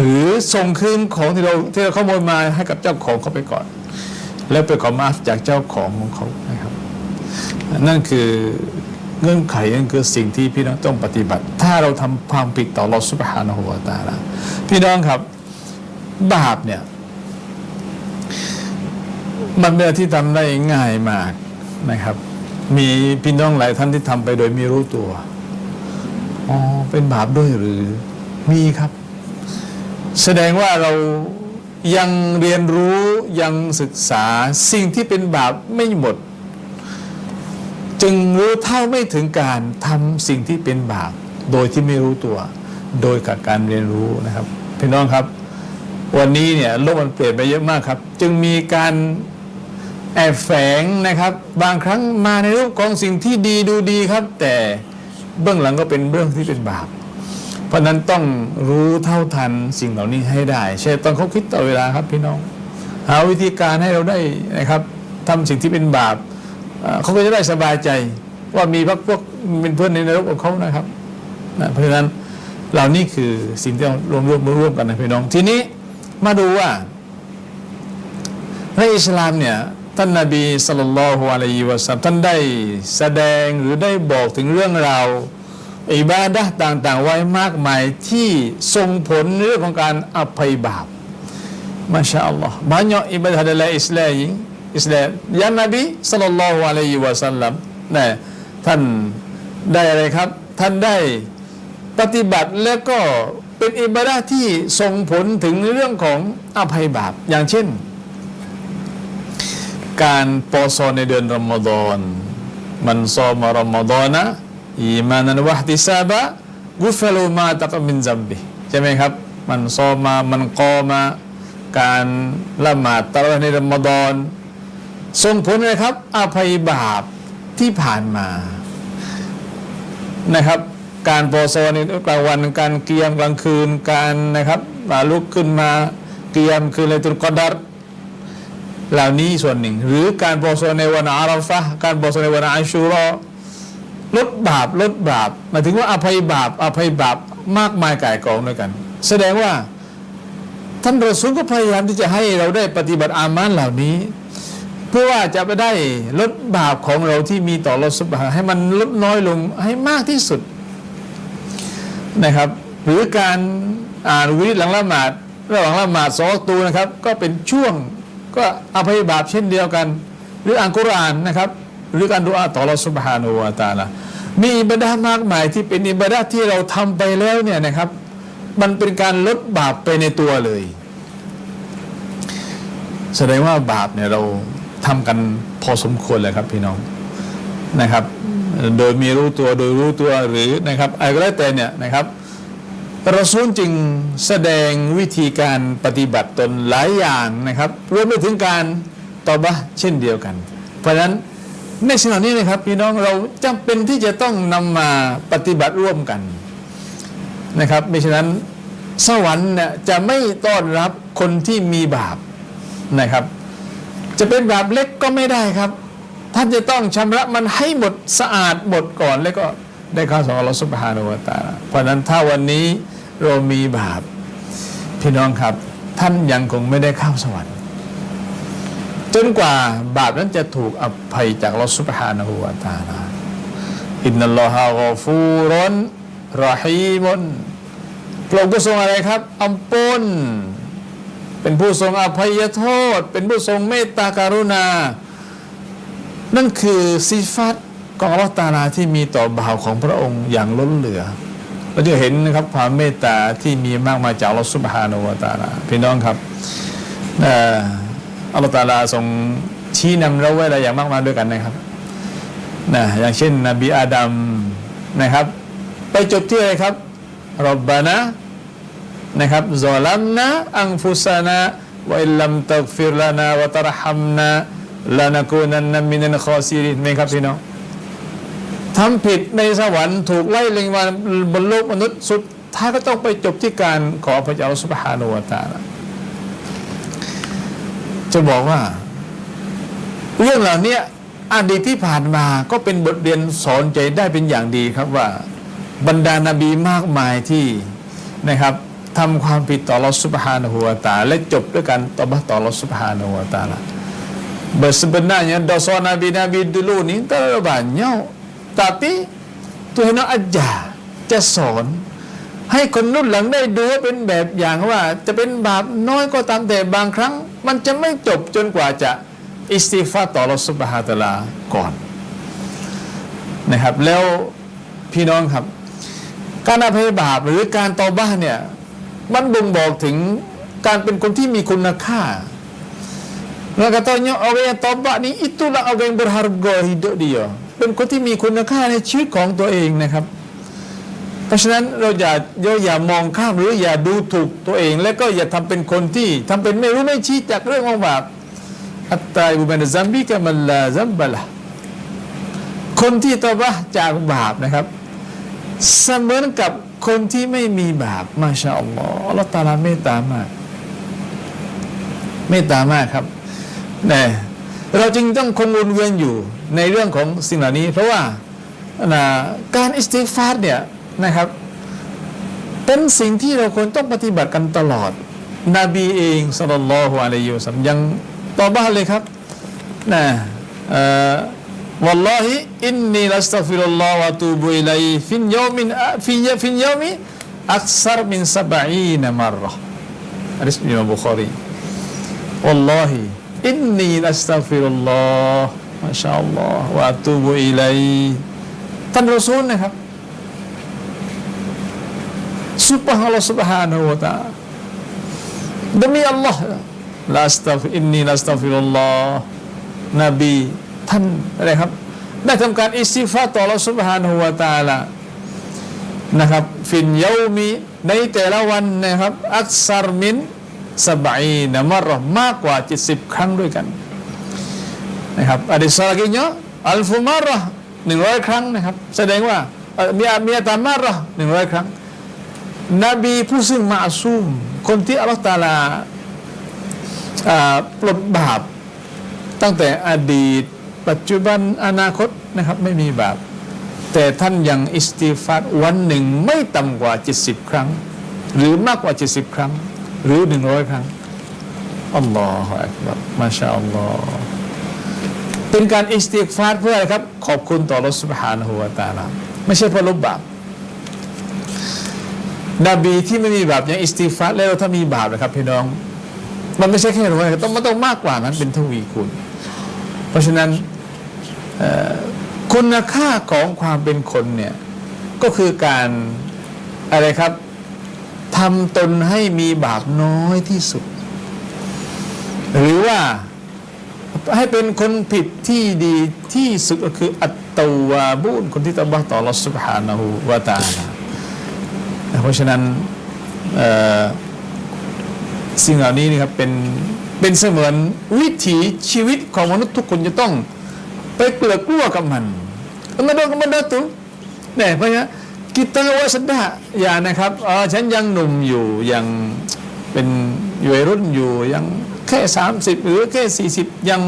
หรือส่งคืนของที่เราขโมยมาให้กับเจ้าของเขาไปก่อนแล้วไปขอมาจากเจ้าของเขานะครับนั่นคือเงื่อนไขนั่นคือสิ่งที่พี่น้องต้องปฏิบัติถ้าเราทำความผิดต่ออัลเลาะห์ซุบฮานะฮูวะตะอาลาพี่น้องครับบาปเนี่ยมันเป็นอะไรที่ทำได้ง่ายมากนะครับมีพี่น้องหลายท่านที่ทำไปโดยไม่รู้ตัวเป็นบาปด้วยหรือมีครับแสดงว่าเรายังเรียนรู้ยังศึกษาสิ่งที่เป็นบาปไม่หมดจึงรู้เท่าไม่ถึงการทำสิ่งที่เป็นบาปโดยที่ไม่รู้ตัวโดยกับการเรียนรู้นะครับพี่น้องครับวันนี้เนี่ยโลกมันเปลี่ยนไปเยอะมากครับจึงมีการแอบแฝงนะครับบางครั้งมาในรูปของสิ่งที่ดีดูดีครับแต่เบื้องหลังก็เป็นเรื่องที่เป็นบาปเพราะนั้นต้องรู้เท่าทันสิ่งเหล่านี้ให้ได้ใช่ต้องเขาคิดต่อเวลาครับพี่น้องหาวิธีการให้เราได้นะครับทำสิ่งที่เป็นบาปเขาก็จะได้สบายใจว่ามีพวกเป็นเพื่อนในนรกของเขานะครับเพราะฉะนั้นเหล่านี้คือสิ่งที่เราร่วมกันนะพี่น้องทีนี้มาดูว่าในอิสลามเนี่ยท่านนบีศ็อลลัลลอฮุอะลัยฮิวะซัลลัมท่านได้แสดงหรือได้บอกถึงเรื่องราวอิบาดะห์ต่างๆไว้มากมายที่ส่งผลเรื่องของการอภัยบาปมาชาอัลลอฮ์banyak ibadah dalam Islam อิสลามยานบีศ็อลลัลลอฮุอะลัยฮิวะซัลลัมนะท่านได้อะไรครับท่านได้ปฏิบัติแล้วก็เป็นอิบาดะห์ที่ส่งผลถึงเรื่องของอภัยบาปอย่างเช่นการปอซอในเดือนรอมฎอนมันซอมารอมฎอนะอีมานันวะห์ติซาบะกุฟลูมาตะกมินซัมบิใช่ไหมครับมันซอมามันกอมาการละหมาดตะเราะห์ในรอมฎอนส่งผลอะไรครับอภัยบาปที่ผ่านมานะครับการปอซอในกลางวันการเกียมกลางคืนการนะครับลุกขึ้นมาเกียมคือไลตุลกอดรเหล่านี้ส่วนหนึ่งหรือการปอซอในวันอาราฟะห์การปอซอในวันอาชูรอลดบาปหมายถึงว่าอภัยบาปมากมายก่ายกองด้วยกันแสดงว่าท่านรอซูลก็พยายามที่จะให้เราได้ปฏิบัติอามันเหล่านี้เพื่อว่าจะไปได้ลดบาปของเราที่มีต่ออัลเลาะห์ซุบฮานะฮูวะตะอาลาให้มันลดน้อยลงให้มากที่สุดนะครับหรือการอ่านวิริดหลังละหมาดระหว่างละหมาด2 วักตูนะครับก็เป็นช่วงก็อภัยบาปเช่นเดียวกันหรืออ่านกุรอานนะครับหรือการดุอาต่ออัลเลาะห์ซุบฮานะฮูวะตะอาลามีอิบาดะห์มากมายที่เป็นอิบาดะห์ที่เราทำไปแล้วเนี่ยนะครับมันเป็นการลดบาปไปในตัวเลยแสดงว่าบาปเนี่ยเราทำกันพอสมควรเลยครับพี่น้องนะครับโดยมีรู้ตัวโดยรู้ตัวหรือนะครับอะไรก็แล้วแต่เนี่ยนะครับรอซูลจึงแสดงวิธีการปฏิบัติตนหลายอย่างนะครับรวมไปถึงการตอบะห์เช่นเดียวกันเพราะฉะนั้นในสิ่งเหล่านี้นะครับพี่น้องเราจำเป็นที่จะต้องนำมาปฏิบัติร่วมกันนะครับไม่ฉะนั้นสวรรค์เนี่ยจะไม่ต้อนรับคนที่มีบาปนะครับจะเป็นบาปเล็กก็ไม่ได้ครับท่านจะต้องชำระมันให้หมดสะอาดหมดก่อนแล้วก็ได้เข้าสู่อัลเลาะห์ซุบฮานะฮูวะตะอาลาเพราะฉะนั้นถ้าวันนี้เรามีบาปพี่น้องครับท่านยังคงไม่ได้เข้าสวรรค์จนกว่าบาปนั้นจะถูกอภัยจากอัลเลาะห์ซุบฮานะฮูวะตะอาลาอินนัลลอฮะกอฟูรุนรอฮีมุนพระองค์ทรงอะไรครับอำปนเป็นผู้ทรงอภัยโทษเป็นผู้ทรงเมตตากรุณานั่นคือสิฟัตของอัลเลาะห์ตะอาลาที่มีต่อบ่าวของพระองค์อย่างล้นเหลือเราจะเห็นนะครับความเมตตาที่มีมากมายจากอัลเลาะห์ซุบฮานะฮูวะตะอาลาพี่น้องครับอัลเลาะห์ตะอาลาทรงชี้นำเราไว้หลายอย่างมากมายด้วยกันนะครับอย่างเช่นนบีอาดัมนะครับไปจบที่อะไรครับร็อบบานะนะครับซอลัมนะอันฟุซานะวะอิลลัมตัฆฟิรลานาวะตะรฮัมนาลานะกูนันนะมินัลคอซิรินไหมครับพี่น้องทำผิดในสวรรค์ถูกไล่เล็งมาบนโลกมนุษย์สุดท้ายก็ต้องไปจบที่การขอพระเจ้าซุบฮานะฮูวะตะอาลาจะบอกว่าเรื่องเหล่านี้อดีตที่ผ่านมาก็เป็นบทเรียนสอนใจได้เป็นอย่างดีครับว่าบรรดานบีมากมายที่นะครับทำความผิดต่ออัลเลาะห์ซุบฮานะฮูวะตะอาลาและจบด้วยการตอบะห์ต่ออัลเลาะห์ซุบฮานะฮูวะตะอาลาsebenarnya dosa nabi-nabi dulu ni terlalu banyak tapi Tuhan ajar จะสอนให้คนรุ่นหลังได้ดูว่าเป็นแบบอย่างว่าจะเป็นบาปน้อยก็ตามแต่บางครั้งมันจะไม่จบจนกว่าจะอิสติฆฟารต่ออัลเลาะห์ซุบฮานะฮูวะตะอาลาก่อนนะครับแล้วพี่น้องครับการอภัยบาปหรือการตอบะห์เนี่ยมันบ่งบอกถึงการเป็นคนที่มีคุณค่าแล้วkatanya orang yang taubat ni itulah orang yang berharga hidup dia เป็นคนที่มีคุณค่าในชีวิตของตัวเองนะครับเพราะฉะนั้นเราอย่ามองข้ามหรืออย่าดูถูกตัวเองและก็อย่าทำเป็นคนที่ทำเป็นไม่รู้ไม่ชี้จากเรื่องของบาปอัตตาอิบุมินซัมบิกะมัลลาซัมบะละคนที่ตอบะห์จากบาปนะครับเสมือนกับคนที่ไม่มีบาปมาชาอัลลอฮ์อัลเลาะห์ตะอาลาเมตตามากครับเราจึงต้องคงวนเวียนอยู่ในเรื่องของสิ่งเหล่านี้เพราะว่าการอิสติฆฟารเนี่ยนะครับเป็นสิ่งที่เราควรต้องปฏิบัติกันตลอดนบีเองศ็อลลัลลอฮุอะลัยฮิวะซัลลัมยังตอบะห์เลยครับวัลลอฮิอินนีลัสตัฆฟิรุลลอฮ์วะอะตูบุอิลัยฮิฟินยอมิอักษรมิน70 มัรเราะห์หะดีษอิมามบุคอรีวัลลอฮิ อินนีอัสตัฆฟิรุลลอฮ์มาชาอัลลอฮ์วะอะตูบุอิลัยท่านรอซูลนะครับSubhanallah subhanahu wa ta'ala demi Allahอินนีลัสตัฆฟิรุลลอฮ์นบีท่านอะไรครับได้ทำการอิสติฆฟารต่อ Allah Subhanahu wa Ta'ala นะครับฟินเยามีในแต่ละวันนะครับอักษรมิน70 มะรอมากกว่า70ครั้งด้วยกันนะครับอะดิษลากิญะอัลฟุมารอ100ครั้งนะครับแสดงว่ามีตามารอ100ครั้งนบีผู้ซึ่งมะซูมคนที่อัลเลาะห์ตะอาลาปลดบาปตั้งแต่อดีตปัจจุบันอนาคตนะครับไม่มีบาปแต่ท่านยังอิสติฆฟารวันหนึ่งไม่ต่ำกว่า70ครั้งหรือมากกว่า70ครั้งหรือ100ครั้งอัลลอฮฺอักบัรมาชาอัลลอฮฺเป็นการอิสติฆฟารเพื่ออะไรครับขอบคุณต่ออัลเลาะห์ซุบฮานะฮูวะตะอาลาไม่ใช่เพื่อลบบาปนบีที่ไม่มีบาปยังอิสติฆฟารแล้วถ้ามีบาปนะครับพี่น้องมันไม่ใช่แค่ร้อยมันต้องมากกว่านั้นเป็นทวีคูณเพราะฉะนั้นคุณค่าของความเป็นคนเนี่ยก็คือการอะไรครับทำตนให้มีบาปน้อยที่สุดหรือว่าให้เป็นคนผิดที่ดีที่สุดก็คืออัตตาวาบูนคนที่ตะบะต่ออัลเลาะห์ซุบฮานะฮูวะตะอาลาเพราะฉะนั้นสิ่งเหล่านี้นี่ครับเป็นเสมือนวิถีชีวิตของมนุษย์ทุกคนจะต้องไปเกลือกลัวกับมันtuhเนี่ยเพราะงั้นkita waspada yaนะครับฉันยังหนุ่มอยู่ยังเป็นวัยรุ่นอยู่ยังแค่30หรือแค่40ยัง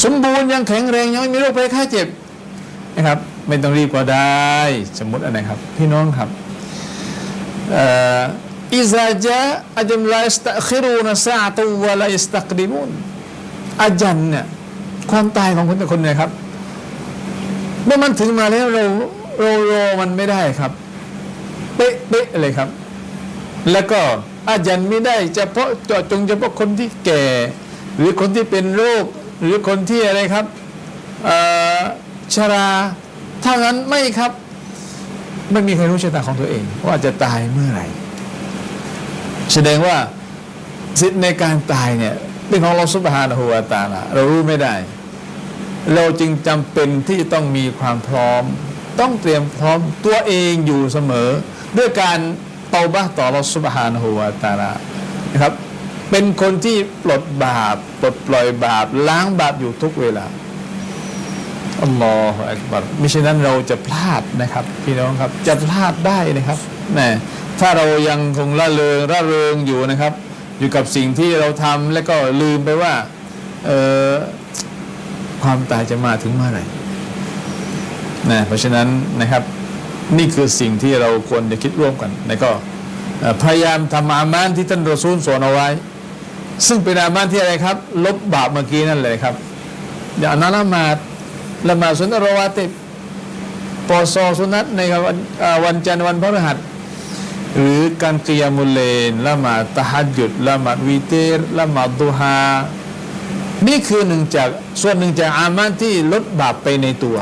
สมบูรณ์ยังแข็งแรงยังไม่มีโรคภัยไข้เจ็บนะครับไม่ต้องรีบก็ได้สมมติอะไรครับพี่น้องครับอิซาจาอัจมลาอิสตัฆิรูนซาอะตุวะลาอิสตักดิมุนอาจันเนี่ยความตายของคนแต่คนเนี่ยครับเมื่อมันถึงมาแล้วเรามันไม่ได้ครับเป๊ะเลยครับแล้วก็อาจันไม่ได้เฉพาะเจาะจงเฉพาะคนที่แก่หรือคนที่เป็นโรคหรือคนที่อะไรครับชราถ้างั้นไม่ครับไม่มีใครรู้ชะตาของตัวเองว่าจะตายเมื่อไหร่แสดงว่าสิทธิ์ในการตายเนี่ยเป็นของอัลเลาะห์ซุบฮานะฮูวะตะอาลาเรารู้ไม่ได้เราจึงจำเป็นที่ต้องมีความพร้อมต้องเตรียมพร้อมตัวเองอยู่เสมอด้วยการเตาบะห์ต่ออัลเลาะห์ซุบฮานะฮูวะตะอาลานะครับเป็นคนที่ปลดบาปปลดปล่อยบาปล้างบาปอยู่ทุกเวลาอัลลอฮฺอักบัรมิฉะนั้นเราจะพลาดนะครับพี่น้องครับจะพลาดได้นะครับนะถ้าเรายังคงระเริงอยู่นะครับอยู่กับสิ่งที่เราทำแล้วก็ลืมไปว่าความตายจะมาถึงเมื่อไหร่นะเพราะฉะนั้นนะครับนี่คือสิ่งที่เราควรจะคิดร่วมกันแล้วก็พยายามทำอามันที่ท่านรอซูลสอนเอาไว้ซึ่งเป็นอามันที่อะไรครับลบบาปเมื่อกี้นั่นเลยครับอย่างนั้นละหมาดสุนนะรอวาติบปอซอสุนัตในวันจันทร์วันพฤหัสหรือการกิยามุลเลนละหมาดตะฮัจญุดละหมาดวีเตรละหมาดดุฮานี่คือส่วนหนึ่งจากอามันที่ลดบาปไปในตัว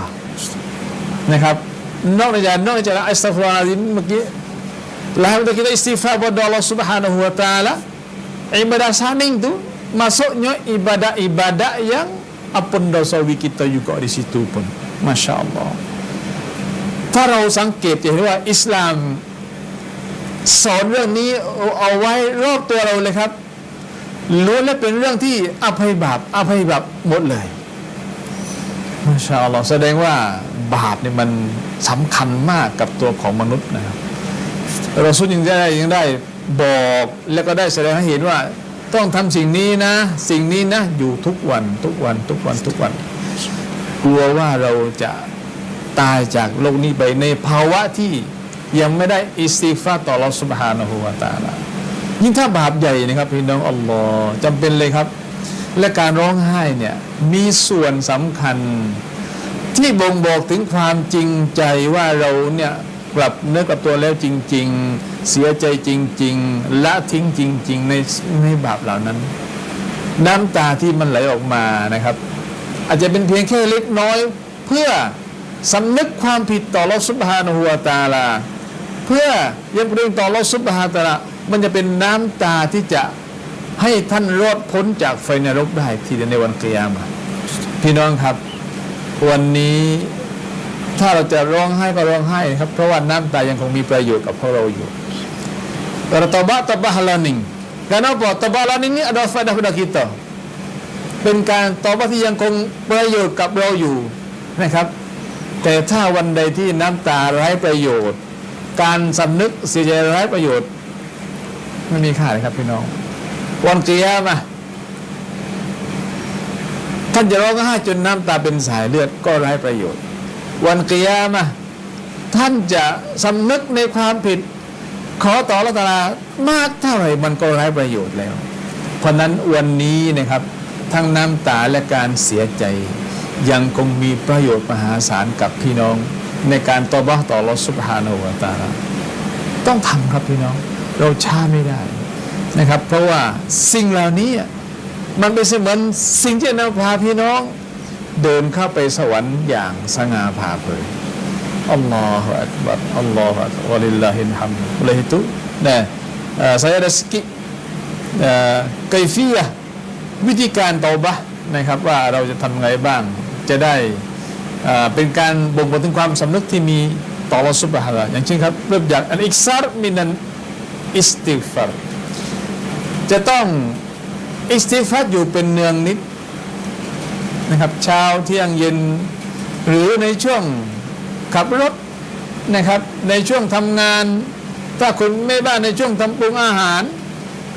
นะครับนอกจากอัสตัฆฟิรุลลอฮ์เมื่อกี้แล้วkita istighfar kepada Allah Subhanahu wa taala ibadah saning tu masuknya ibadah-ibadah yang ampun dosa kita juga di situ pun Masya Allah ถ้าเราสังเกตจะเห็นว่าอิสลามสอนเรื่องนี้เอาไว้รอบตัวเราเลยครับล้วนและเป็นเรื่องที่อภัยบาปหมดเลยมาชาอัลลอฮ์แสดงว่าบาปเนี่ยมันสำคัญมากกับตัวของมนุษย์นะครับเราสู้ยังได้บอกแล้วก็ได้แสดงให้เห็นว่าต้องทำสิ่งนี้นะอยู่ทุกวันกลัวว่าเราจะตายจากโลกนี้ไปในภาวะที่ยังไม่ได้อิสติฆฟารต่ออัลเลาะห์ซุบฮานะฮูวะตะอาลายิ่งถ้าบาปใหญ่นะครับพี่น้องอัลลอฮ์จำเป็นเลยครับและการร้องไห้เนี่ยมีส่วนสำคัญที่บ่งบอกถึงความจริงใจว่าเราเนี่ยกลับเนื้อกลับตัวแล้วจริงๆเสียใจจริงๆละทิ้งจริงๆในบาปเหล่านั้น น้ำตาที่มันไหลออกมานะครับ อาจจะเป็นเพียงแค่เล็กน้อยเพื่อสำนึกความผิดต่ออัลเลาะห์ซุบฮานะฮูวะตะอาลาเพื่อยำเกรงต่ออัลเลาะห์ซุบฮานะฮูวะตะอาลามันจะเป็นน้ำตาที่จะให้ท่านรอดพ้นจากไฟนรกได้ที่ในวันกิยามะห์พี่น้องครับวันนี้ถ้าเราจะร้องไห้ก็ร้องไห้ครับเพราะว่าน้ำตายังคงมีประโยชน์กับพวกเราอยู่tabah laning kenapa tabah laning ini ada faedah pada kita เป็นการตอบที่ยังคงประโยชน์กับเราอยู่นะครับแต่ถ้าวันใดที่น้ำตาไร้ประโยชน์การสำนึกเสียใจไร้ประโยชน์ไม่มีค่าเลยครับพี่น้องวันกิยามะห์ท่านจะร้องไห้จนน้ำตาเป็นสายเลือดก็ไร้ประโยชน์วันกิยามะห์ท่านจะสำนึกในความผิดขอต่ออัลเลาะห์ตะอาลามากเท่าไหร่มันก็ไร้ประโยชน์แล้วเพราะนั้นวันนี้นะครับทั้งน้ำตาและการเสียใจยังคงมีประโยชน์มหาศาลกับพี่น้องในการตอบะห์ต่ออัลเลาะห์ซุบฮานะฮูวะตะอาลาต้องทำครับพี่น้องเราช้าไม่ได้นะครับเพราะว่าสิ่งเหล่านี้มันเป็นเสมือนสิ่งที่นำพาพี่น้องเดินเข้าไปสวรรค์อย่างสง่าผ่าเผยอัลลอฮฺอักบัรอัลลอฮฺอักบัรวะลิลลาฮิลฮัมดุoleh itu saya ada sedikit kaifiyah วิธีการเตาบะห์นะครับว่าเราจะทำไงบ้างจะได้เป็นการบ่งบอกถึงความสำนึกที่มีต่ออัลเลาะห์ซุบฮานะฮูวะตะอาลาอย่างเช่นครับเริ่มจากอัลอิกซารมินันอิสติฆฟารจะต้องอิสติฆฟารอยู่เป็นเนืองนิดนะครับเช้าเที่ยงเย็นหรือในช่วงขับรถนะครับในช่วงทำงานถ้าคนแม่บ้านในช่วงทำปรุงอาหาร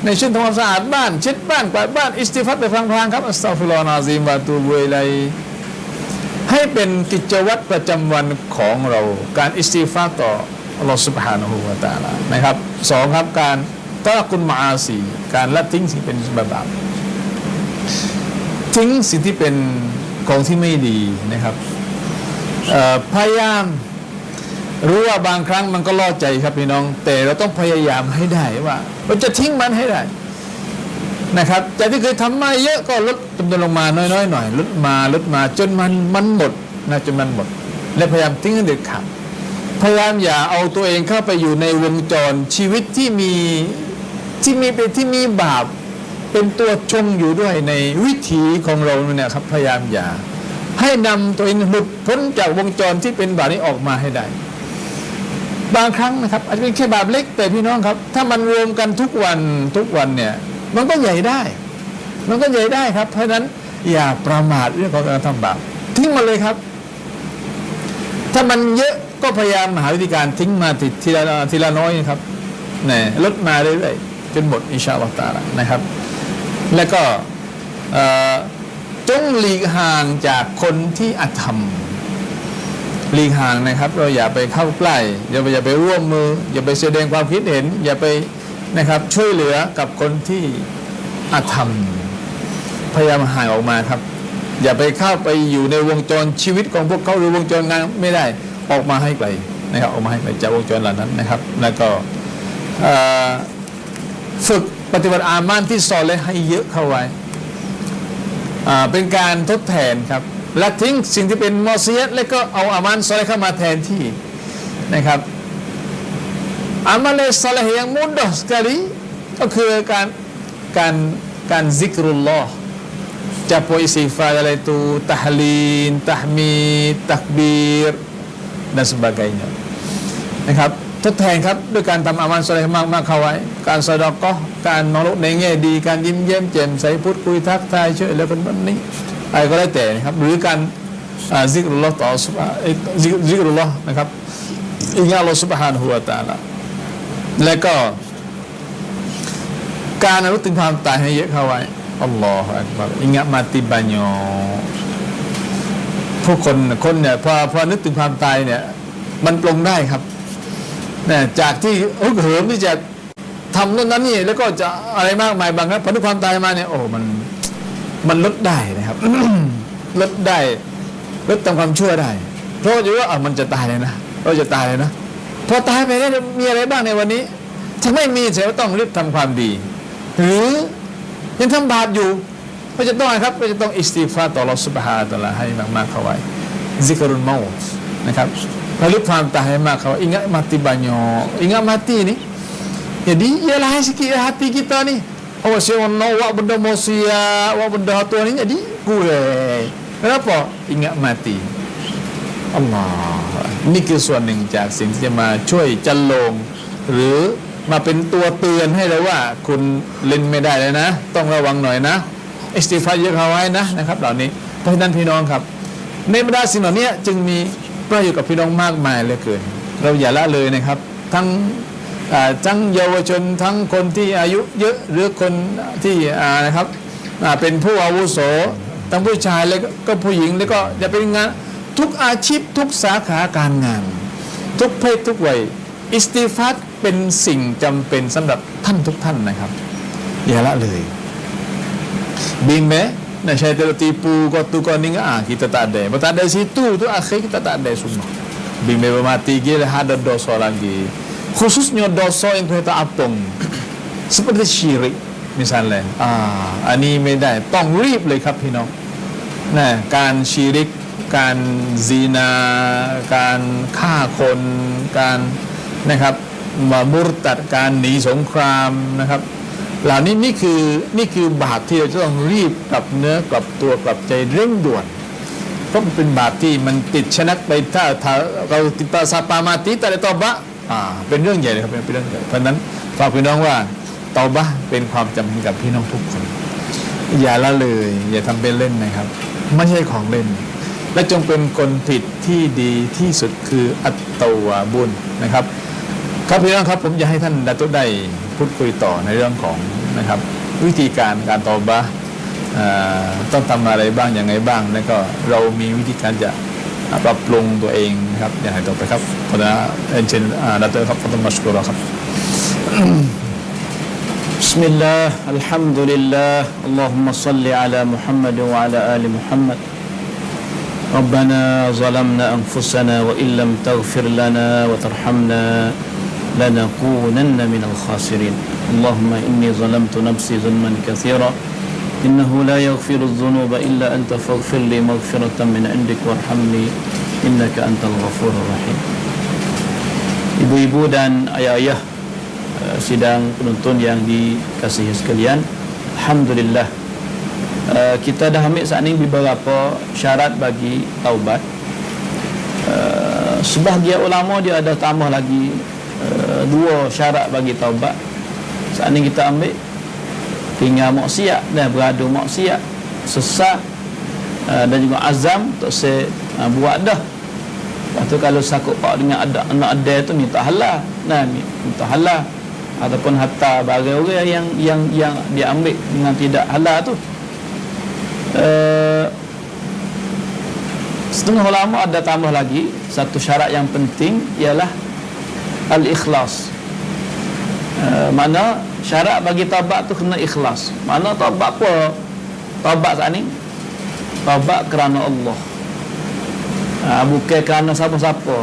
ในช่วงทำความสะอาดบ้านเช็ดบ้านกวาดบ้านอิสติฆฟารไปพลางๆครับอัสตัฆฟิรุลลอฮ์อะซีมวะตูบุอิลัยฮิให้เป็นกิจวัตรประจำวันของเราการอิสติฆฟารต่ออัลเลาะห์ซุบฮานะฮูวะตะอาลานะครับสองครับการตะละกุลมะอาซีการละทิ้งสิ่งเป็นบาปทิ้งสิ่งที่เป็นของที่ไม่ดีนะครับพยายามรู้ว่าบางครั้งมันก็ล่อใจครับพี่น้องแต่เราต้องพยายามให้ได้ว่าเราจะทิ้งมันให้ได้นะครับจากที่เคยทำมาเยอะก็ลดจำนวนลงมาน้อยๆหน่อยลดมาจนมันหมดนะจนมันหมดและพยายามทิ้งให้เด็ดขาดพยายามอย่าเอาตัวเองเข้าไปอยู่ในวงจรชีวิตที่มีบาปเป็นตัวชงอยู่ด้วยในวิถีของเราเนี่ยครับพยายามอย่าให้นำตัวเองหลุดพ้นจากวงจรที่เป็นบาปนี้ออกมาให้ได้บางครั้งนะครับอาจจะเป็นแค่บาปเล็กแต่พี่น้องครับถ้ามันรวมกันทุกวันเนี่ยมันก็ใหญ่ได้ครับเพราะฉะนั้นอย่าประมาทเรื่องของการทำบาปทิ้งมาเลยครับถ้ามันเยอะก็พยายามหาวิธีการทิ้งมาทีละน้อยครับเนี่ยลดมาเรื่อยๆจนหมดอินชาอัลลอฮฺตะอาลานะครับแล้วก็จงหลีกห่างจากคนที่อธรรมหลีกห่างนะครับเราอย่าไปเข้าใกล้อย่าไปร่วมมืออย่าไปแสดงความคิดเห็นอย่าไปนะครับช่วยเหลือกับคนที่อธรรมพยายามห่างออกมาครับอย่าไปเข้าไปอยู่ในวงจรชีวิตของพวกเขาหรือวงจรงานไม่ได้ออกมาให้ไกลนะครับออกมาให้ไกลจากวงจรเหล่านั้นนะครับแล้วก็ฝึกปฏิบัติอามันที่ซอเลห์ให้เยอะเข้าไว้เป็นการทดแทนครับละทิ้งสิ่งที่เป็นมอซียะห์แล้วก็เอาอามันซอเลห์เข้ามาแทนที่นะครับอามัลซอเลห์yang mudah sekaliก็คือการซิกรุลลอฮ์จะโปรยอิสติฆฟารอะไรitu tahlil tahmid takbir dan sebagainyaนะครับทดแทนครับด้วยการทำอามัลซอเลห์มากๆเข้าไว้การซอดาเกาะห์การมองโลกในแง่ดีการยิ้มแย้มแจ่มใสพูดคุยทักทายช่วยเหลือเป็นแบบนี้อะไรก็ได้แต่นะครับหรือการซิกรุลลอฮ์ต่อซิกรุลลอฮ์นะครับอิงอัลลอฮ์ซุบฮานะฮูวะตะอาลาและก็การระลึกถึงความตายให้เยอะเข้าไว้อัลลอฮฺอักบัรingat mati banyakผู้คนเนี่ยพอนึกถึงความตายเนี่ยมันปลงได้ครับเนี่ยจากที่ฮึกเหิมที่จะทำโน่นนั่นนี่แล้วก็จะอะไรมากมายบางครั้งพอนึกความตายมาเนี่ยโอ้มันลดได้นะครับ ลดได้ลดทำความชั่วได้เพราะอยู่ว่ามันจะตายเลยนะเราจะตายเลยนะพอตายไปแล้วมีอะไรบ้างในวันนี้ถ้าไม่มีแสดงว่าต้องรีบทำความดีหรือยังทำบาปอยู่ ก็จะต้องครับก็จะต้องอิสติฆฟารต่ออัลเลาะห์ซุบฮานะฮูวะตะอาลาให้มากๆเข้าไว้ซิกรุลเมาต์นะครับระลึกความตายให้มากเข้าไว้ingat mati banyak ingat mati ni jadi ialah sikit hati kita ni awak seronok awak benda maksiat awak benda tu ni jadi kurang kenapa ingat mati Allah นี่คือส่วนหนึ่งจากสิ่งที่จะมาช่วยจันโลงหรือมาเป็นตัวเตือนให้เราว่าคุณเล่นไม่ได้เลยนะต้องระวังหน่อยนะอิสติฆฟารเยอะเข้าไว้นะครับเหล่านี้เพราะฉะนั้นพี่น้องครับในบรรดาสิ่งเหล่านี้จึงมีประโยชน์กับพี่น้องมากมายเหลือเกินเราอย่าละเลยนะครับทั้งเยาวชนทั้งคนที่อายุเยอะหรือคนที่นะครับเป็นผู้อาวุโสทั้งผู้ชายแล้วก็ผู้หญิงแล้วก็จะเป็นงานทุกอาชีพทุกสาขาการงานทุกเพศทุกวัยอิสติฆฟารเป็นสิ่งจำเป็นสำหรับท่านทุกท่านนะครับอย่าละเลยBime, nah syaitan tipu kau tu kau ni kita tak ada. Kalau tak ada situ tu akhir kita tak ada semua. Bime mati gila ada dosa lagi. Khususnya dosa yang kita apung. Seperti syirik misalnya. Aniไม่ได้ต้องรีบเลยครับพี่น้องนะการชิริกการซินาการฆ่าคนการนะครับมามุรตัดการหนีสงครามนะครับเหล่านี้นี่คือบาปที่เราจะต้องรีบกลับเนื้อกลับตัวกลับใจเร่งด่วนเพราะมันเป็นบาปที่มันติดชะนักไปถ้าเราติดตาซาปามาติแต่ตอบะเป็นเรื่องใหญ่เลยครับเป็นเรื่องใหญ่เพราะนั้นฝากพี่น้องว่าตอบะเป็นความจำเป็นกับพี่น้องทุกคนอย่าละเลยอย่าทำเป็นเล่นนะครับไม่ใช่ของเล่นและจงเป็นคนผิดที่ดีที่สุดคืออัตตวาบุญนะครับครับพี่น้องครับผมอยากให้ท่านดาตุได้พูดคุยต่อในเรื่องของนะครับวิธีการตอบะต้องทำอะไรบ้างอย่างไรบ้างแล้วก็เรามีวิธีการจะปรับปรุงตัวเองนะครับอย่างไรต่อไปครับขอเชิญดาตุครับขอบคุณมัชกุรครับ Bismillah Alhamdulillah Allahumma salli ala Muhammad wa ala ali Muhammad Rabbana zalamna anfusana wa illam taghfir lana wa tarhamna lanakunanna minal khasirin Allahumma inni zalamtu nafsi zulman katsira innahu la yaghfiru adh-dhunuba illa anta faghfir li maghfiratan min 'indik warhamni innaka antal ghafurur rahim Ibu-ibu dan ayah-ayah sidang penonton yang dikasihi sekalian Alhamdulillah kita dah ambil saat ini beberapa syarat bagi taubat sebahagian ulama dia ada tambah lagi dua syarat bagi taubat. Saat ini kita ambil tinggal maksiat dan beradu maksiat, sesat dan juga azam untuk saya buat dah. Lepas tu kalau sakut pak dengan anak ada tu minta halal. Minta halal ataupun hatta bagi orang yang dia ambil dengan tidak halal tu. Setengah ulama ada tambah lagi satu syarat yang penting ialah al-ikhlas. Mana syarat bagi taubat tu kena ikhlas. Mana taubat apa? Taubat saat ni taubat kerana Allah. Bukan kerana siapa-siapa.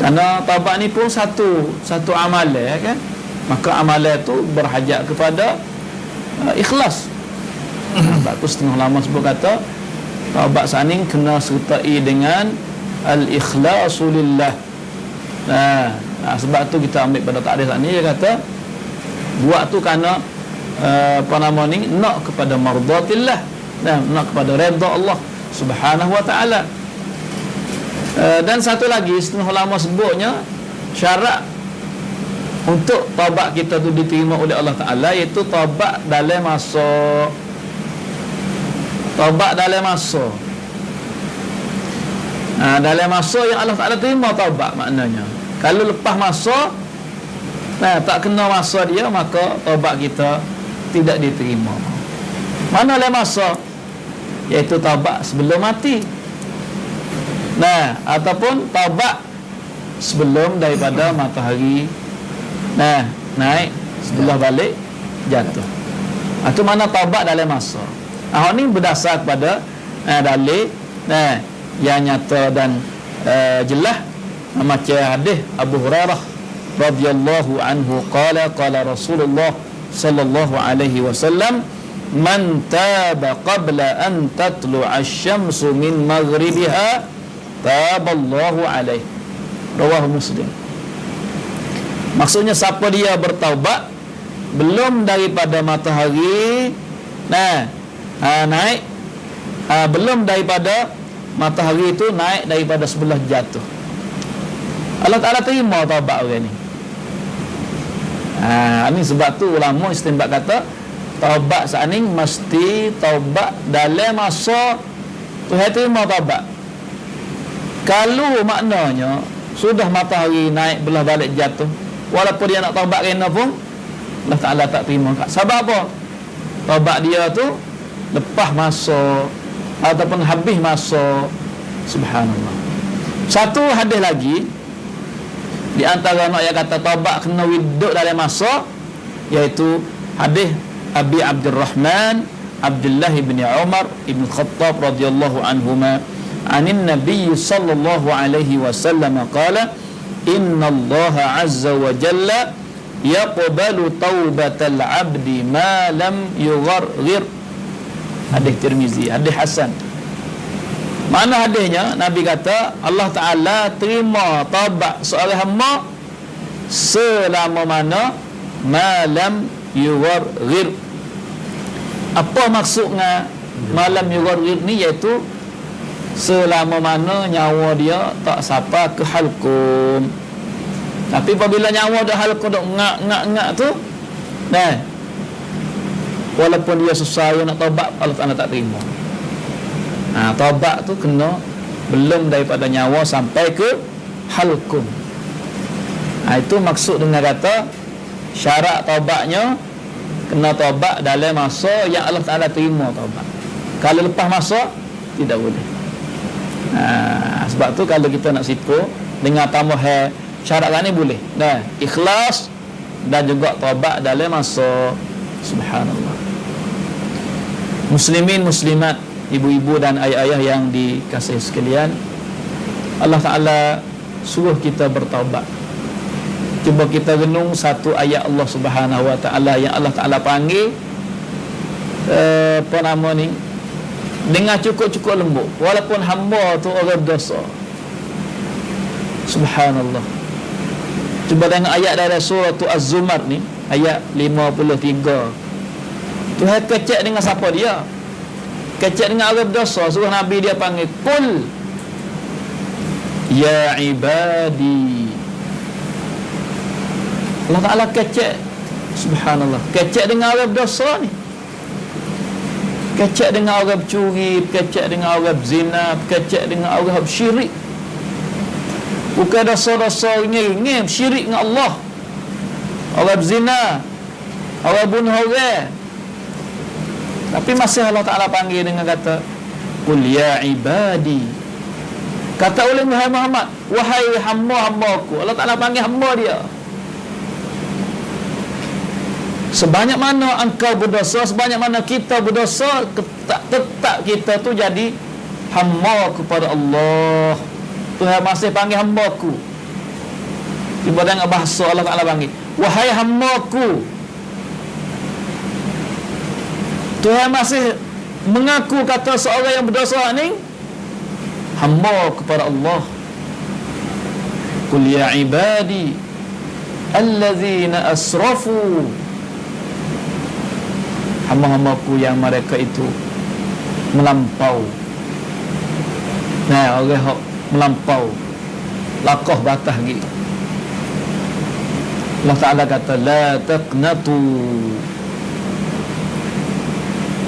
Kerana taubat ni pun satu amalan kan. Maka amalan tu berhajat kepada ikhlas. Sebab tu setengah ulama sebut kata taubat saat ni kena sertai dengan al-ikhlasu lillah. Sebab tu kita ambil pada takrif ni dia kata buat tu kerana apa nama ni nak kepada mardatillah, nak kepada redha Allah Subhanahu wa taala. Dan satu lagi setengah ulama sebutnya syarat untuk taubat kita tu diterima oleh Allah Taala iaitu taubat dalam masa dalam masa yang Allah Taala terima taubat maknanya. Kalau lepas masa tak kena masa dia maka taubat kita tidak diterima. Mana dalam masa iaitu taubat sebelum mati. Ataupun taubat sebelum daripada matahari naik sebelah balik jatuh. Itu mana taubat dalam masa. Ini berdasar kepada dalil yang nyata dan jelas macam hadis Abu Hurairah radhiyallahu anhu qala Rasulullah sallallahu alaihi wasallam man taba qabla an tatlu'a asy-syamsu min maghribiha taballahu alaihi. Rawahu Muslim. Maksudnya siapa dia bertaubat belum daripada matahari naik, belum daripada matahari itu naik daripada sebelah jatuh, Allah Ta'ala terima taubat orang ni. Ini sebab tu ulama istinbat kata taubat saat ni mesti taubat dalam masa Tuhan terima taubat. Kalau maknanya sudah matahari naik belah balik jatuh, walaupun dia nak taubat kena pun Allah Ta'ala tak terima. Sebab apa? Taubat dia tu lepas masa ataupun habis masa. Subhanallah. Satu hadis lagi di antara nak yang kata taubat kena hidup dalam masa, iaitu hadis Abi Abdurrahman Abdullah bin Umar bin Khattab radhiyallahu anhuma anin Nabi sallallahu alaihi wasallam qala inna Allah azza wa jalla yaqbalu taubatal abdi ma lam yugharghir. Hadis Tirmizi, hadis hasan. Mana hadisnya? Nabi kata Allah Ta'ala terima taubat seorang hamba selama mana malam yugharghir. Apa maksudnya malam yugharghir ni? Iaitu selama mana nyawa dia tak sampai ke halkum. Tapi apabila nyawa dah halkum, dah ngak tu, walaupun dia susah nak taubat, Allah Ta'ala tak terima. Taubat tu kena belum daripada nyawa sampai ke halkum. Itu maksud dengan kata syarat taubatnya kena taubat dalam masa yang Allah Ta'ala terima taubat. Kalau lepas masa, tidak boleh. Sebab tu kalau kita nak sipu dengan tambah syarat ni boleh. Ikhlas dan juga taubat dalam masa. Subhanallah. Muslimin muslimat, ibu-ibu dan ayah-ayah yang dikasihi sekalian, Allah Ta'ala suruh kita bertaubat. Cuba kita renung satu ayat Allah Subhanahu Wa Ta'ala yang Allah Ta'ala panggil apa nama ni, dengan cukup-cukup lembut, walaupun hamba tu orang berdosa. Subhanallah. Cuba tengok ayat dari surah Az-Zumar ni, ayat 53. Tuhan kecek dengan siapa dia? Kecek dengan orang berdosa. Suruh Nabi dia panggil, Qul ya ibadi. Allah Ta'ala kecek. Subhanallah. Kecek dengan orang berdosa ni. Kecek dengan orang bercuri, kecek dengan orang berzina, kecek dengan orang bersyirik. Bukan dosa-dosa ngir-ngir, syirik dengan Allah. Orang berzina, orang bunuh orang. Tapi masih Allah Ta'ala panggil dengan kata, Qul ya ibadi. Kata oleh Muhammad, wahai hamba-hambaku. Allah Ta'ala panggil hamba dia. Sebanyak mana engkau berdosa, sebanyak mana kita berdosa, tetap kita tu jadi hamba kepada Allah. Tuhan masih panggil hambaku. Cuba tengok bahasa Allah Ta'ala panggil, wahai hambaku. Tuhan masih mengaku kata seorang yang berdosa ni hamba kepada Allah. Qul ya ibadi allazina asrafu. Hamba-hambaku yang mereka itu melampau. Orang hok melampau, lakoh batas gitu. Allah Ta'ala kata, la taqnatu.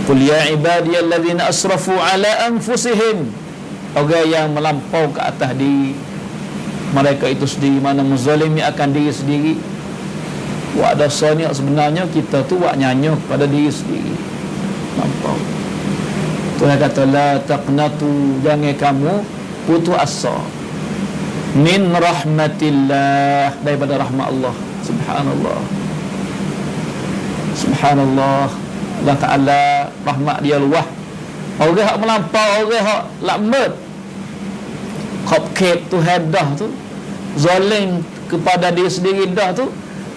Qul ya ibadiyalladzina asrafu ala anfusihim. Orang yang melampau ke atas diri mereka itu sendiri, mana menzalimi akan diri sendiri. Wak dosa ni sebenarnya kita tu wak nyanyo pada diri sendiri. Lampau. Tuhan kata, la taqnatu, jangan kamu putus asa min rahmatillah, daripada rahmat Allah. Subhanallah. Subhanallah. Allah Ta'ala rahmat dia luah. Orang yang melampau, orang yang lakmat, khopkep Tuhan dah tu, zalim kepada diri sendiri dah tu,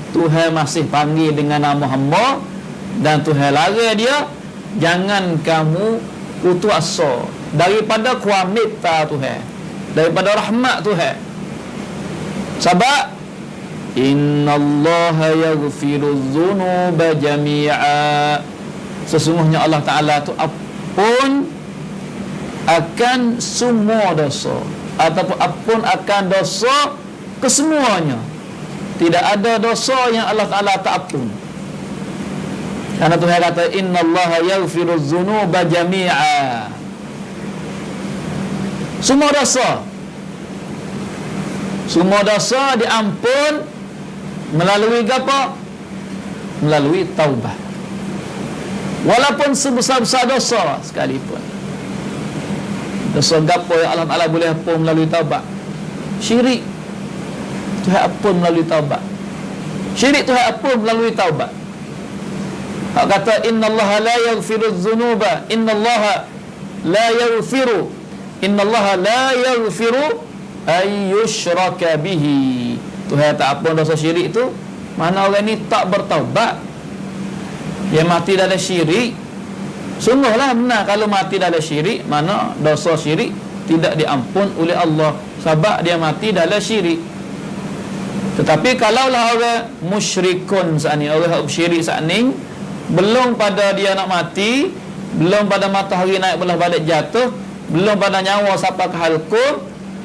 Tuhan masih panggil dengan nama hamba, dan Tuhan larang dia jangan kamu putus asa daripada kuamita Tuhan, daripada rahmat Tuhan. Sebab innallaha yaghfiru dzunuba jami'a, sesungguhnya Allah Ta'ala tu ampun akan semua dosa, ataupun ampun akan dosa kesemuanya. Tidak ada dosa yang Allah Ta'ala tak ampun. Karena Tuhan kata innallaha yaghfiru dzunuba jami'a, semua dosa, semua dosa diampun melalui apa? Melalui taubat. Walaupun sebesar-besar dosa sekalipun. Dosa gapo yang Allah Ta'ala boleh ampun melalui taubat? Syirik, Tuhan ampun melalui taubat. Syirik Tuhan ampun melalui taubat. Hak kata innallaha la yaghfiru dzunuba, innallaha la yaghfiru, innallaha la yaghfiru ay yushraka bihi. Tuhan tak ampun dosa syirik tu, mana orang ni tak bertaubat, dia mati dalam syirik. Sungguhlah benar kalau mati dalam syirik, mana dosa syirik tidak diampun oleh Allah sebab dia mati dalam syirik. Tetapi kalaulah orang musyrikun saat ni, orang syirik saat ni, belum pada dia nak mati, belum pada matahari naik belah balik jatuh, belum pada nyawa sampai ke halqum,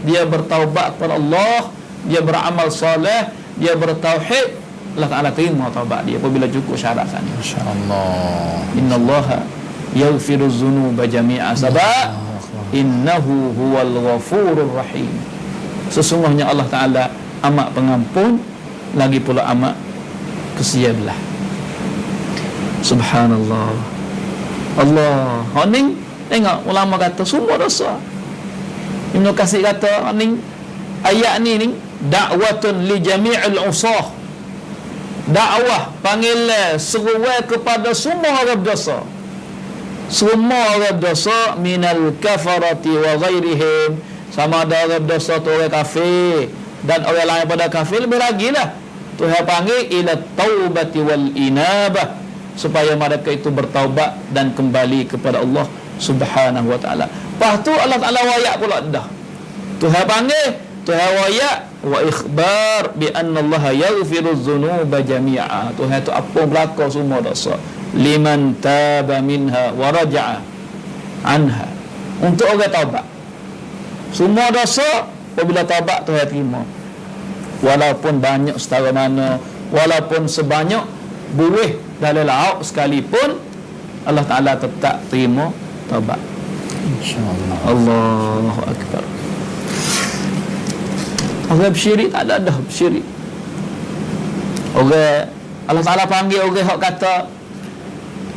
dia bertaubat kepada Allah, dia beramal soleh, dia bertauhid, Allah Ta'ala terima taubat dia apabila cukup syarat sana. Masya-Allah. Innallaha yaghfiru dzunuba jami'a, sebab innahu huwal ghafurur rahim, sesungguhnya Allah Ta'ala amat pengampun lagi pula amat kesia belah. Subhanallah. Allah honing, tengok ulama kata semua dosa. Ibn Katsir kata honing, ayat ni dakwatun li jami'il usah, dakwah panggilan seruai kepada semua orang berdosa, semua orang berdosa, minal kafarati wa ghairihim, sama ada orang berdosa tu orang kafir dan orang lain pada kafir, lebih lagi lah Tuhan panggil ila taubati wal inabah, supaya mereka itu bertaubat dan kembali kepada Allah Subhanahu wa ta'ala. Lepas tu Allah Ta'ala wayak pula dah. Tuhan panggil, Tuhan wayak wa ikhbar bi anna Allah yaghfiru dzunuba jami'a. Tuhan tu apa berlaku semua dosa. Liman taba minha wa raja'a anha. Untuk orang taubat. Semua dosa apabila taubat Tuhan terima. Walaupun banyak setara mana, walaupun sebanyak buih dalam lauk sekalipun, Allah Ta'ala tetap terima taubat. InsyaAllah. Allahu Akbar. Orang bersyirik tak ada dah bersyirik. Orang Allah Ta'ala panggil orang hak kata,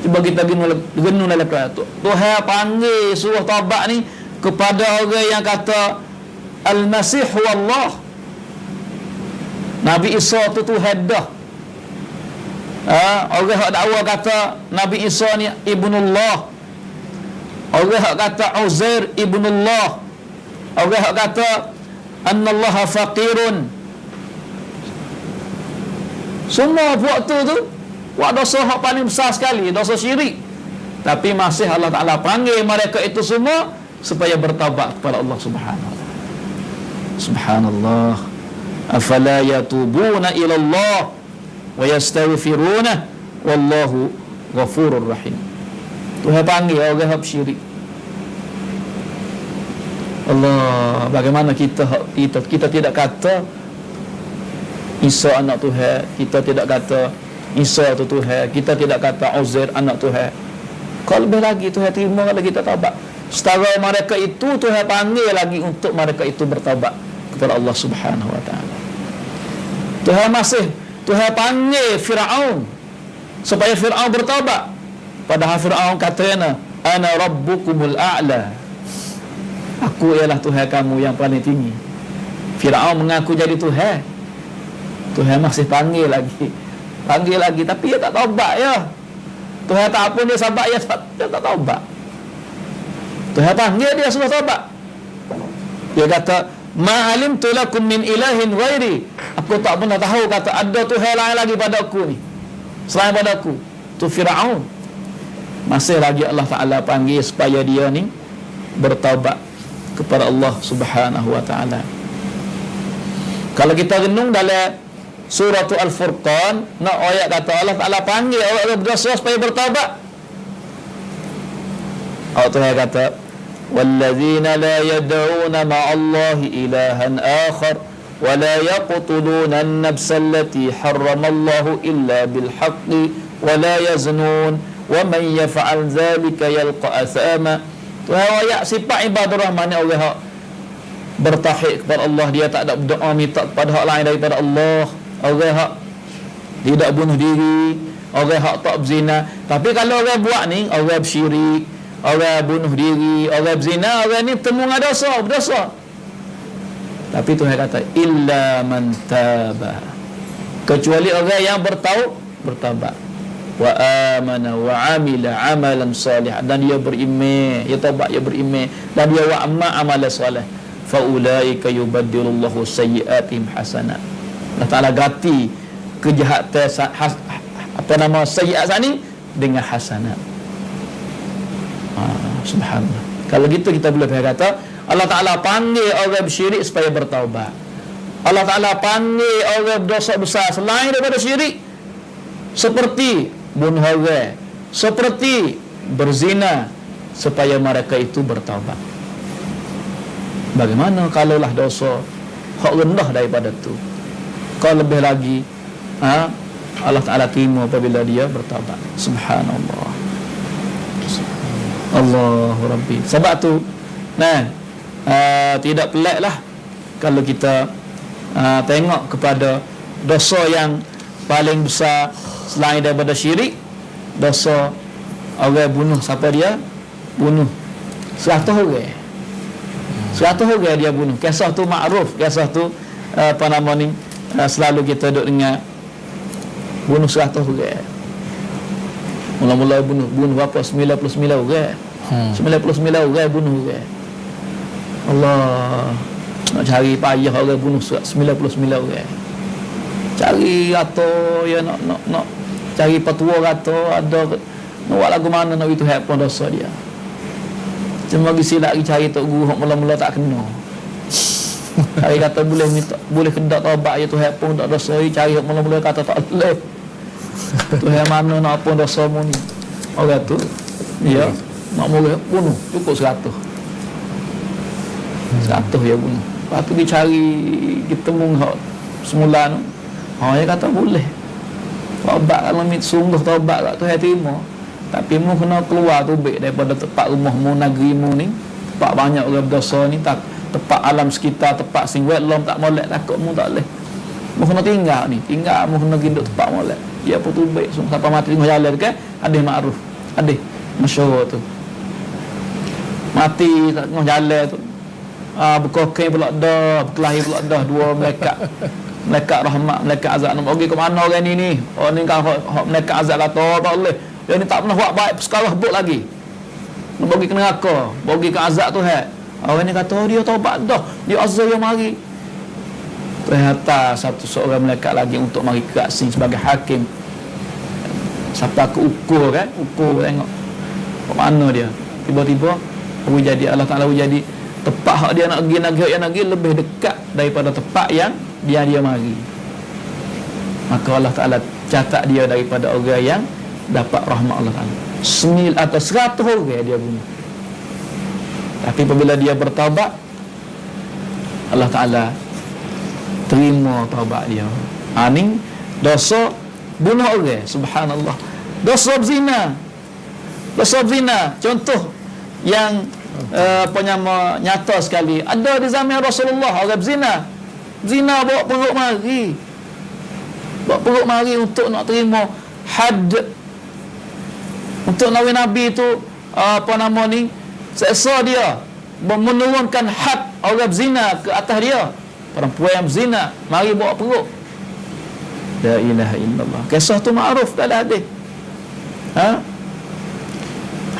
cuba kita genu dalam Quran tu, Tuhan panggil suruh taubat ni kepada orang yang kata Al-Masih wallah, Nabi Isa tu Tuhan dah. Orang hak dakwa kata Nabi Isa ni ibnullah, orang hak kata Uzair ibnullah, orang hak kata annallaha faqirun. Semua buat tu buat dosa hak paling besar sekali, dosa syirik. Tapi masih Allah Ta'ala panggil mereka itu semua supaya bertaubat kepada Allah Subhanahu wa ta'ala. Subhanallah. Afala yatubuna ila Allah wa yastaghfiruna wallahu ghafurur rahim. Tuhan panggil orang hak syirik. Allah, bagaimana kita tidak kata Isa anak Tuhan, kita tidak kata Isa itu Tuhan, kita tidak kata Uzair anak Tuhan. Kalau lebih lagi Tuhan terima kalau kita taubat. Setara mereka itu Tuhan panggil lagi untuk mereka itu bertaubat kepada Allah Subhanahu wa ta'ala. Tuhan panggil Fir'aun supaya Fir'aun bertaubat. Padahal Fir'aun katanya, ana rabbukumul a'la, aku ialah Tuhan kamu yang paling tinggi. Fir'aun mengaku jadi Tuhan. Tuhan masih panggil lagi, tapi dia tak taubat ya. Tuhan tak apa dia sabar, dia tak taubat. Tuhan panggil dia suruh taubat. Dia kata, ma'alimtu lakum min ilahin ghairi, aku tak pernah tahu kata ada Tuhan lain lagi pada aku ni selain pada aku. Tu Fir'aun. masih lagi Allah Ta'ala panggil supaya dia ni bertaubat kepada Allah Subhanahu Wa Ta'ala. Kalau kita renung dalam surah Al-Furqan, nak ayat kata Allah Ta'ala panggil orang berdosa supaya bertaubat. Allah Ta'ala kata, وَالَّذِينَ لَا يَدْعُونَ مَعَ اللَّهِ إِلَهًا آخَرَ وَلَا يَقْتُلُونَ النَّفْسَ الَّتِي حَرَّمَ اللَّهُ إِلَّا بِالْحَقِّ وَلَا يَزْنُونَ وَمَنْ يَفْعَلْ ذَلِكَ يَلْقَ أَثَامًا. Tu ayat sifat ibadur rahman ni orang hak bertauhid kepada Allah, dia tak ada berdoa minta kepada hak lain daripada Allah. Orang hak tidak bunuh diri, orang hak tak berzina. Tapi kalau orang buat ni, orang bersyirik, orang bunuh diri, orang berzina, orang ni temu dengan dosa, berdosa. Tapi Tuhan kata illa man taba, kecuali orang yang bertaubat, wa amana wa amila amalan salih, dan dia beriman, dia taubat, dia beriman, dan dia wa amma amalan salih, fa ulaika yubaddilullahu sayyi'atihim hasanat. Allah Ta'ala ganti kejahatan sayyi'at ni dengan hasanat. Subhanallah. Kalau gitu kita boleh kata Allah Ta'ala panggil orang bersyirik supaya bertaubat. Allah Ta'ala panggil orang berdosa besar selain daripada syirik, seperti bunuh orang, seperti berzina, supaya mereka itu bertaubat. Bagaimana kalaulah dosa hak rendah daripada tu? Kalau lebih lagi Allah Ta'ala terima apabila dia bertaubat. Subhanallah. Allahu Rabbi. Sebab tu tidak pelik lah kalau kita tengok kepada dosa yang paling besar selain daripada syirik, dosa orang bunuh. Siapa dia? Bunuh 100 orang. 100 orang dia bunuh. Kisah tu makruf. Kisah tu selalu kita duduk dengar. Bunuh 100 orang. Mula-mula bunuh berapa? 99 orang. 99 orang bunuh orang. Allah, nak cari payah orang bunuh 99 orang. Cari atau ya nak cari petua kata ada nak buat lagu mana nak itu hak pun dosa dia. Cuma gisi lagi cari tok guru hok mula-mula tak kena. Cari kata boleh kedak taubat ya tu hak pun tak dosa, cari hok mula-mula kata tak boleh. Tu hak mana nak apa dosa mu ni. Orang tu ya nak mula bunuh cukup 100 ya bunuh. Lepas tu dia cari ketemu hak semula tu. Dia kata boleh. Taubat kalau sungguh taubat tak tu hai terima. Tapi mu kena keluar tu baik daripada tempat rumahmu, negerimu ni. Tempat banyak orang berdosa ni, tempat alam sekitar, tempat sing wetlom tak molek, takut mu tak boleh. Mu kena tinggal ni, mu kena hidup tempat molek. Dia pun tu baik sampai mati tengah jalan kan. Hadis makruf. Hadis masyhur tu. Mati tengah jalan tu. Berkokai pula dah, berkelahi pula dah dua malaikat rahmat, malaikat azab. Nak pergi ke mana orang ni? Oh ni kan hak malaikat azab kata tak boleh. Dia ni tak pernah buat baik sekarang sebut lagi. Nak pergi ke neraka, pergi ke azab tu orang ni kata dia taubat dah, dia azab yang mari. Ternyata seorang malaikat lagi untuk mari ke sini sebagai hakim. Siapa ke ukur kan? Ukur tengok ke mana dia. Tiba-tiba jadi Allah Ta'ala jadi tempat hak dia nak pergi lebih dekat daripada tempat yang dia mari. Maka Allah Ta'ala catat dia daripada orang yang dapat rahmat Allah Ta'ala. 100 orang dia bunuh. Tapi apabila dia bertaubat, Allah Ta'ala terima taubat dia. Ni dosa bunuh orang, subhanallah. Dosa berzina. Contoh yang nyata sekali ada di zaman Rasulullah. Orang berzina bawa perut mari untuk nak terima had, untuk Nabi tu seksa dia, menurunkan had orang berzina ke atas dia. Perempuan yang berzina mari bawa perut. La ilaha illallah. Kisah tu makruf dalam hadis.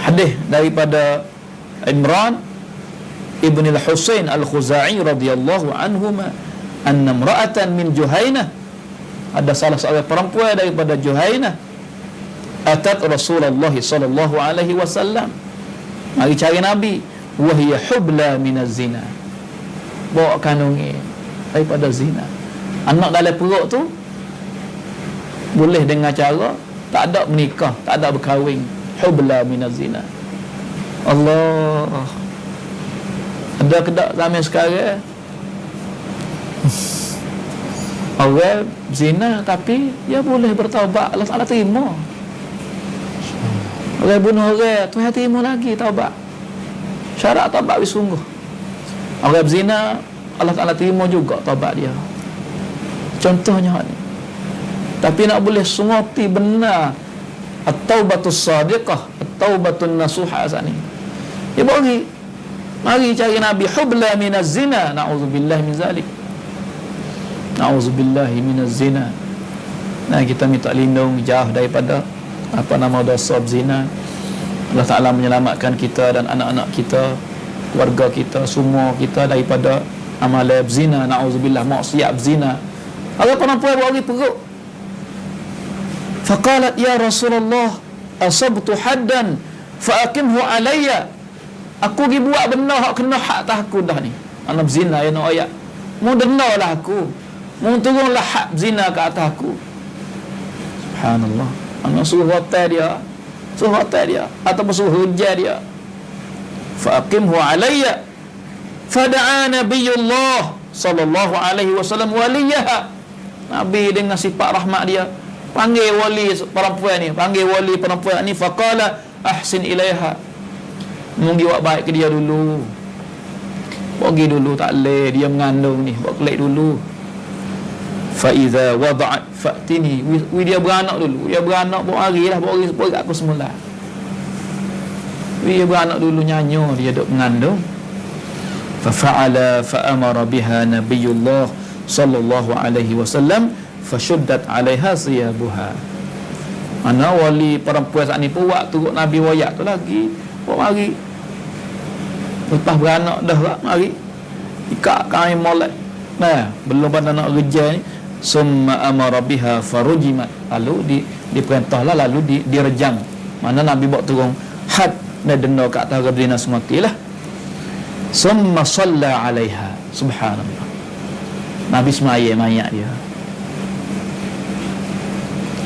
Hadis daripada Imran ibn al-Husain al-Khuzai radhiyallahu anhuma anna imra'atan min Juhainah, ada salah seorang perempuan daripada Juhainah, atat Rasulullah sallallahu alaihi wasallam, mari cari Nabi, wa hiya hubla minaz zina, bawa kandungi daripada zina. Anak dalam perut tu boleh dengan cara tak ada menikah, tak ada berkahwin, hubla minaz zina. Allah, ada ke tak zaman sekarang orang zina tapi dia boleh bertaubat, Allah Ta'ala terima. Orang bunuh orang, Tuhan terima lagi taubat. Syarat taubat bersungguh. Orang berzina, Allah Ta'ala terima juga taubat dia. Contohnya ni. Tapi nak boleh sungguh benar at-taubatus sadiqah, at-taubatun nasuhah sani. Dia bagi, mari cari Nabi, hubla minaz zina, na'udzubillah min zalik, na'udzubillah minaz zina. Nah, kita minta lindung jauh daripada dosa berzina. Allah Ta'ala menyelamatkan kita dan anak-anak kita, keluarga kita, semua kita daripada amalan berzina, na'udzubillah, maksiat berzina. Ada perempuan bagi perut, faqalat ya Rasulullah asabtu haddan fa'aqimhu alayya, aku pergi buat benda hak kena hak atas aku dah ni. Anak berzina ya nak ayat, mu denalah aku, mu turunlah hak zina ke atas aku. Subhanallah. Anak suruh hotel dia ataupun suruh hujan dia, fa'aqimhu alayya, fada'a nabiyullah sallallahu alaihi wasallam waliyaha. Nabi dengan sifat rahmat dia panggil wali perempuan ni, faqala ahsin ilaiha, mungkin buat baik ke dia dulu, pergi dulu, tak leh dia mengandung ni, buat kelik dulu. Fa iza wada'at fa'tini, dia beranak dulu, dia beranak bawa hari kat aku semula. Dia beranak dulu, nyanyo dia duk mengandung. Fa fa'ala fa amara biha nabiyullah sallallahu alaihi wasallam fashuddat 'alaiha siyabuha. Mana wali perempuan saat ni pun waktu Nabi wayak tu lagi, buat mari lepas beranak dah mari ikat kain molek. Nah, belum pada nak kerja ni, summa amara biha farujimat, lalu diperintahlah, lalu direjam. Mana Nabi buat turun had dan denda kat atas berzina sematilah. Summa shalla 'alaiha, subhanallah, Nabi semaya mayat dia.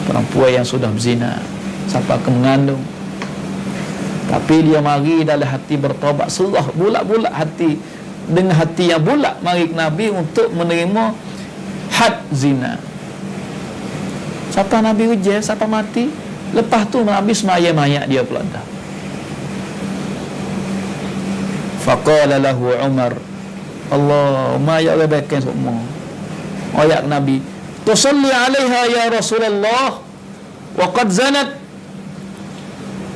Perempuan yang sudah berzina sampai ke mengandung, tapi dia mari dalam hati bertaubat, serah bulat-bulat hati, dengan hati yang bulat mari ke Nabi untuk menerima had zina. Siapa Nabi ujian, siapa mati, lepas tu Nabi semaya mayat dia pula dah. Faqala lahu Umar, Allahumma ya rabbakan semua ayat Nabi, tusalli 'alaiha ya Rasulullah wa qad zanat,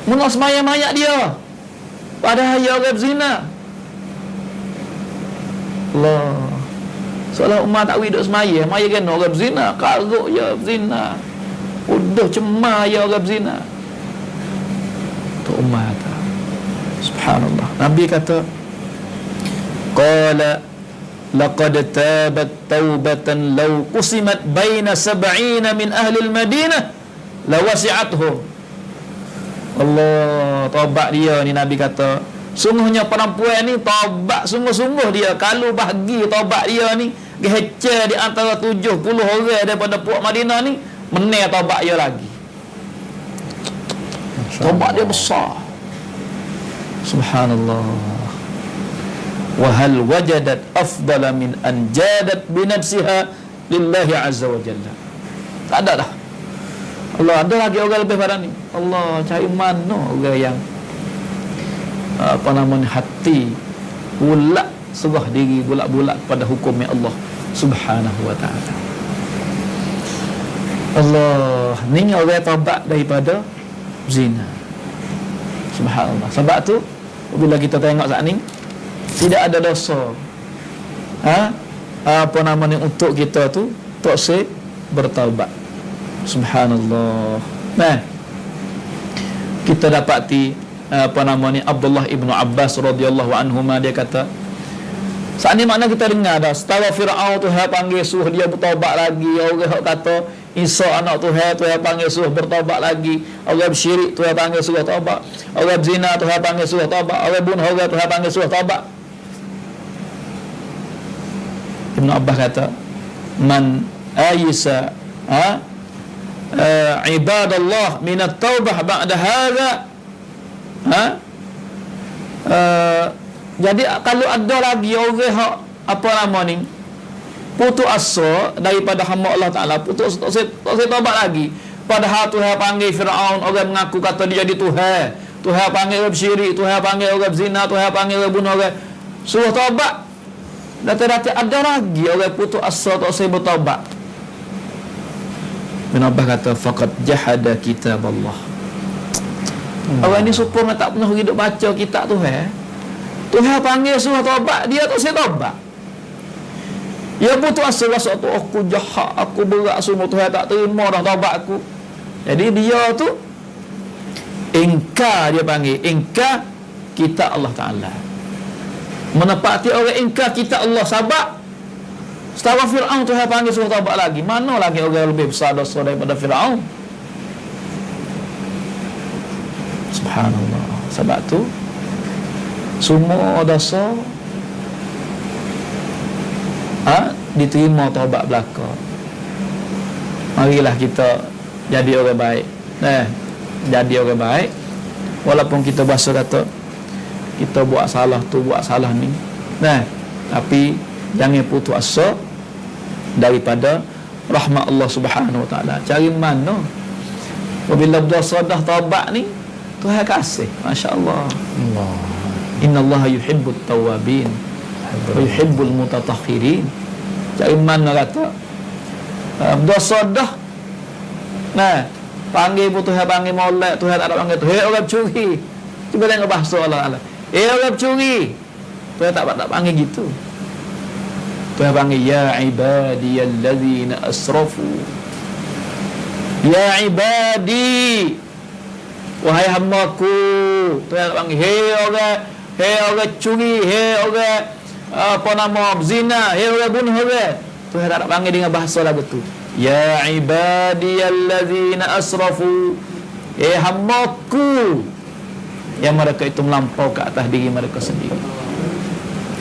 menos mayat dia padahal dia orang berzina. Allah, seolah umat tak hidup semaya kan orang berzina, karuk je berzina, udah cemar ya orang berzina tu umat. Subhanallah. Nabi kata, qala laqad tabat taubatan law qusimat baina 70 min ahli al-Madinah lawasi'atuhum. Allah, taubat dia ni, Nabi kata sungguhnya perempuan ni taubat sungguh-sungguh dia, kalau bahagi taubat dia ni gehece di antara 70 orang daripada puak Madinah ni, menang taubat dia lagi. Taubat dia besar. Subhanallah. Wa hal wajadat afdala min an jadat bi nafsiha lillahi azza wa jalla. Tak ada dah. Allah, ada lagi orang lebih pada ni. Allah, cari mana orang yang hati bulat, serah diri bulat-bulat pada hukum Allah Subhanahu wa taala. Allah, ni orang taubat daripada zina. Subhanallah. Sebab tu bila kita tengok saat ni tidak ada dosa untuk kita tu tak bertaubat. Subhanallah. Nah, kita dapati Abdullah ibnu Abbas radhiyallahu anhuma, dia kata saat ni makna kita dengar dah setara Firaun tu panggil suruh dia bertaubat lagi, orang kata Isa anak Tuhan panggil suruh bertaubat lagi. Orang bersyirik Tuhan panggil suruh taubat. Orang berzina Tuhan panggil suruh taubat. Orang bunuh orang Tuhan panggil suruh taubat. Ibn Abbas kata, man ayisa ibadallah minat taubah ba'da hadha. Jadi kalau ada lagi orang apa nama ni, putus asa daripada hamba Allah Ta'ala, putus asa, tak saya taubat lagi. Padahal Tuhan panggil Fir'aun, orang mengaku kata dia jadi Tuhan. Tuhan panggil orang syirik, Tuhan panggil orang zina, Tuhan panggil orang bunuh orang. Suruh taubat. Data-data ada lagi orang putus asa tak saya bertaubat. Ibn Abbas kata, faqad jahada kitab Allah. Orang ni supaya tak pernah hidup baca kitab Tuhan. Tuhan panggil suruh taubat, dia tak saya taubat. Dia putus asa rasa tu aku jahat, aku berat semua, Tuhan tak terima dah taubat aku. Jadi dia tu ingkar, dia panggil ingkar kitab Allah Ta'ala. Menepati orang ingkar kitab Allah, sabab setara Fir'aun Tuhan panggil suruh taubat lagi. Mana lagi orang lebih besar dosa daripada Fir'aun? Subhanallah. Sebab tu semua dosa diterima taubat belaka. Marilah kita jadi orang baik. Jadi orang baik walaupun kita bahasa kata kita buat salah tu, buat salah ni. Tapi jangan putus asa daripada rahmat Allah Subhanahu Wa Taala. Cari mana apabila berdosa dah taubat ni, Tuhan kasih. Masya-Allah. Allah. Innallaha yuhibbut tawwabin wa yuhibbul mutatahhirin. Cari mana kata berdosa dah. Panggil pun Tuhan panggil molek, Tuhan tak ada panggil tu. Hei orang curi. Cuba tengok bahasa Allah. Orang curi. Tuhan tak panggil gitu. Tuhan panggil ya ibadiyallazina asrafu. Ya ibadi, wahai hamba-Ku. Tuhan tak panggil hei orang curi, hei orang apa nama zina, hei orang bunuh orang. Tuhan tak panggil dengan bahasa lagu tu. Ya ibadiyallazina asrafu, hamba-Ku yang mereka itu melampau ke atas diri mereka sendiri.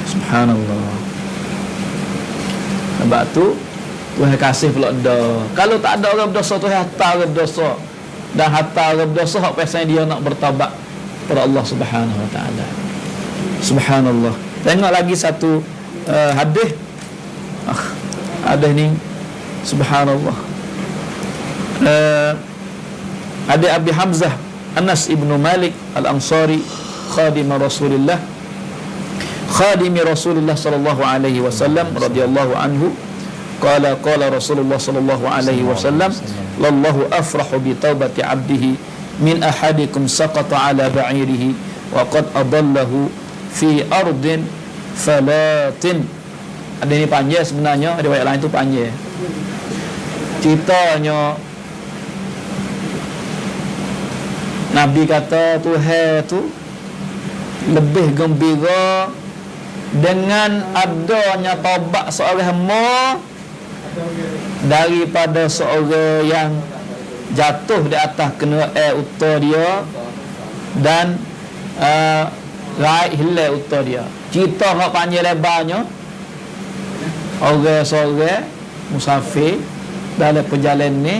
Subhanallah. Sebab tu Tuhan kasih pula dah. Kalau tak ada orang berdosa, Tuhan hantar orang berdosa. Dan hantar orang berdosa hak pasal dia nak bertaubat kepada Allah Subhanahu Wa Taala. Subhanallah. Tengok lagi satu hadis. Hadis ni subhanallah. Hadis Abi Hamzah Anas ibn Malik Al-Ansari khadim Rasulullah sallallahu alaihi wasallam radhiyallahu anhu qala Rasulullah sallallahu alaihi wasallam lallahu afrahu bi taubati 'abdihi min ahadikum saqata 'ala ba'irihi wa qad adallahu fi ardin falatin. Ada ni panjang sebenarnya, riwayat lain tu panjang. Ceritanya Nabi kata Tuhan tu lebih gembira dengan adanya taubat seorang hamba daripada seorang yang jatuh di atas kena air utar dia dan raih hilal utar dia. Cerita hak panjang lebarnya, orang-orang musafir dalam perjalanan ni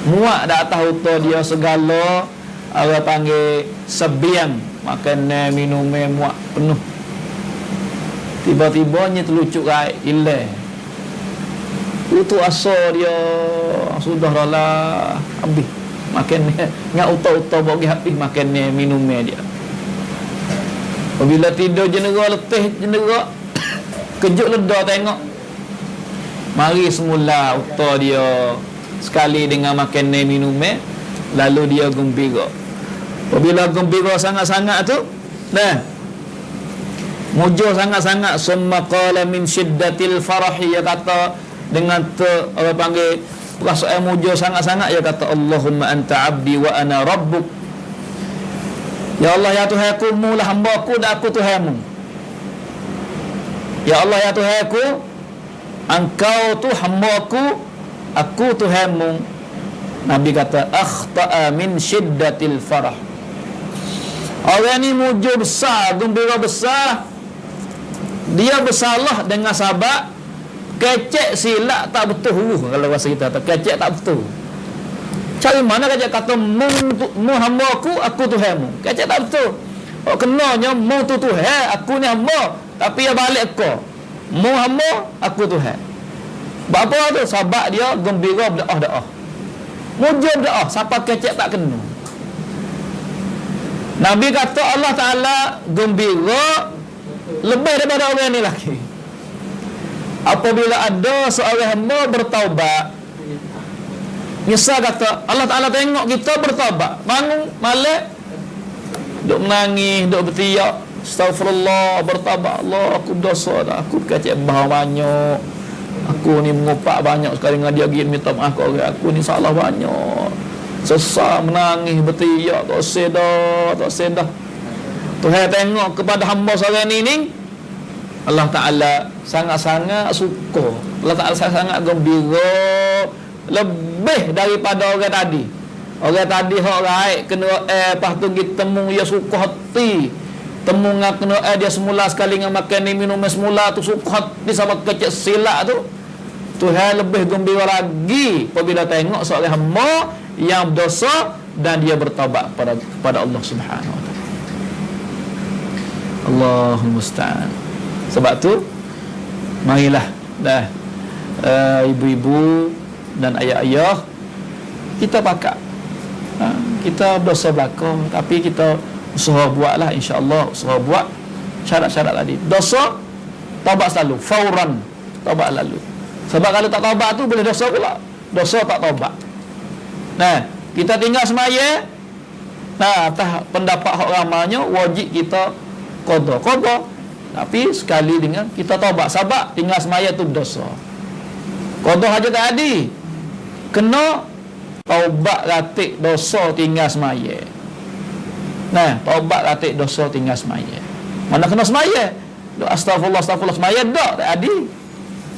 muak di atas utar dia segala, orang panggil sebiang, makanan minumnya muak penuh. Tiba-tibanya terlucuk raih hilal. Itu asa dia sudah lah habis makan ngak utar-utar bagi habis makan minumnya dia. Apabila tidur jenera letih jenera kejut ledah tengok mari semula utar dia sekali dengan makan minumnya, lalu dia gembira. Apabila gembira sangat-sangat tu mujur sangat-sangat, summa qala min syiddatil farahi, dia kata dengan orang panggil perasaan mujur sangat-sangat, dia kata Allahumma anta abdi wa ana rabbuk. Ya Allah ya Tuhanku, Mu lah hamba-Ku dan aku Tuhanmu. Ya Allah ya Tuhanku, Engkau tu hamba-Ku aku Tuhanmu. Nabi kata akhta'a min syiddatil farah. Orang ni mujur besar, gembira besar. Dia bersalah dengan sahabat, kecek silap tak betul. Kalau bahasa kita kecek tak betul. Cari mana kecek kata mu hamba aku Tuhanmu. Kecek tak betul. Oh kenanya mu tu Tuhan, aku ni hamba. Tapi dia balik aku. Mu hamba, aku Tuhan. Bapa tu sahabat dia gembira berdoa. Mujur berdoa, siapa kecek tak kena. Nabi kata Allah Ta'ala gembira lebih daripada orang ni lagi. Apabila ada seorang hamba bertaubat, misal kata Allah Ta'ala tengok kita bertaubat, bangun malam duk menangis, duk bertiak, astagfirullah, bertaubat, Allah aku berdosa dah, aku kecek banyak, aku ni mengupak banyak sekali dengan dia, gini minta maaf kau, aku ni salah banyak, sesat, menangis, bertiak, tak sedar. Tuhan tengok kepada hamba seorang ni Allah Ta'ala sangat-sangat suka, Allah Ta'ala sangat gembira, lebih daripada orang tadi. Orang tadi hak raik kena lepas tu kita temu dia suka hati, temu dengan kena dia semula sekali dengan makan ni minum semula tu suka hati sama kecil silap tu. Tuhan lebih gembira lagi apabila tengok seorang hamba yang berdosa dan dia bertaubat kepada Allah Subhanahu Wa Taala. Allahul musta'an. Sebab tu marilah dah ibu-ibu dan ayah-ayah kita pakat. Kita berdosa belakang tapi kita usaha buatlah, insya-Allah usaha buat syarat-syarat tadi. Dosa taubat selalu, fauran taubat lalu. Sebab kalau tak taubat tu boleh dosa pula. Dosa tak taubat. Nah, kita tinggal semaya. Nah, atas pendapat hak ramanya wajib kita qada. Tapi sekali dengan kita taubat, sebab tinggal semaya tu berdosa. Qada haja tak adi. Kena taubat ratik dosa tinggal semaya. Nah, taubat ratik dosa tinggal semaya. Mana kena semaya? Astagfirullah semaya dak tak adi.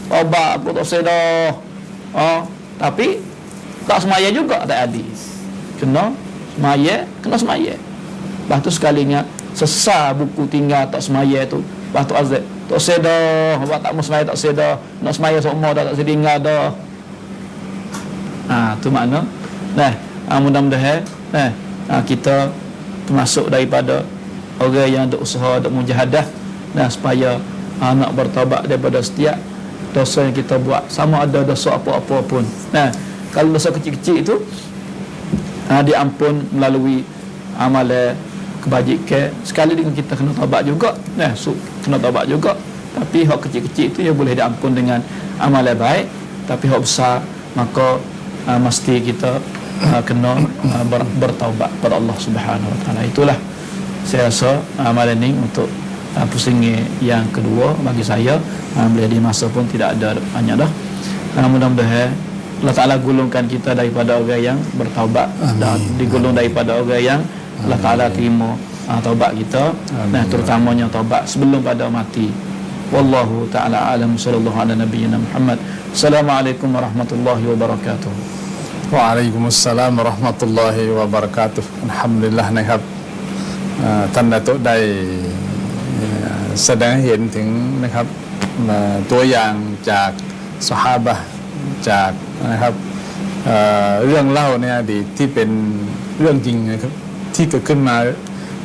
Taubat aku tak sedar. Tapi tak semaya juga tak adi. Kena semaya. Lepas tu sekalinya sesar buku tinggal tak semaya tu. Lepas tu azab tak sedar, buat tak mau semaya tak sedar, nak semaya semua dah tak sedingar dah. Tu makna. Mudah-mudahan kita termasuk daripada orang yang ada usaha, ada mujahadah supaya nak bertaubat daripada setiap dosa yang kita buat, sama ada dosa apa-apa pun. Kalau dosa kecil-kecil itu diampun melalui amalan kebajikan, sekali dengan kita kena taubat juga. Kena taubat juga. Tapi hak kecil-kecil itu ya boleh diampun dengan amalan baik, tapi hak besar maka mesti kita kena bertaubat kepada Allah Subhanahu Wa Taala. Itulah saya rasa amalan ini untuk pusing yang kedua bagi saya. Boleh di masa pun tidak ada banyak dah. Mudah-mudahan Allah Ta'ala gulungkan kita daripada orang yang bertaubat dan digulung daripada orang yang Allah Ta'ala terima taubat kita. Terutamanya taubat sebelum pada mati. Wallahu ta'ala alam. Sallallahu ala nabiyyina Muhammad. Assalamualaikum warahmatullahi wabarakatuh. Waalaikumsalam warahmatullahi wabarakatuh. Alhamdulillah นะครับท่านนาโตได้แสดงให้เห็นถึงนะครับตัวอย่างจากซอฮาบะห์จากนะครับเรื่องเล่าในอดีตที่เป็นเรื่องจริงนะครับที่เกิดขึ้นมา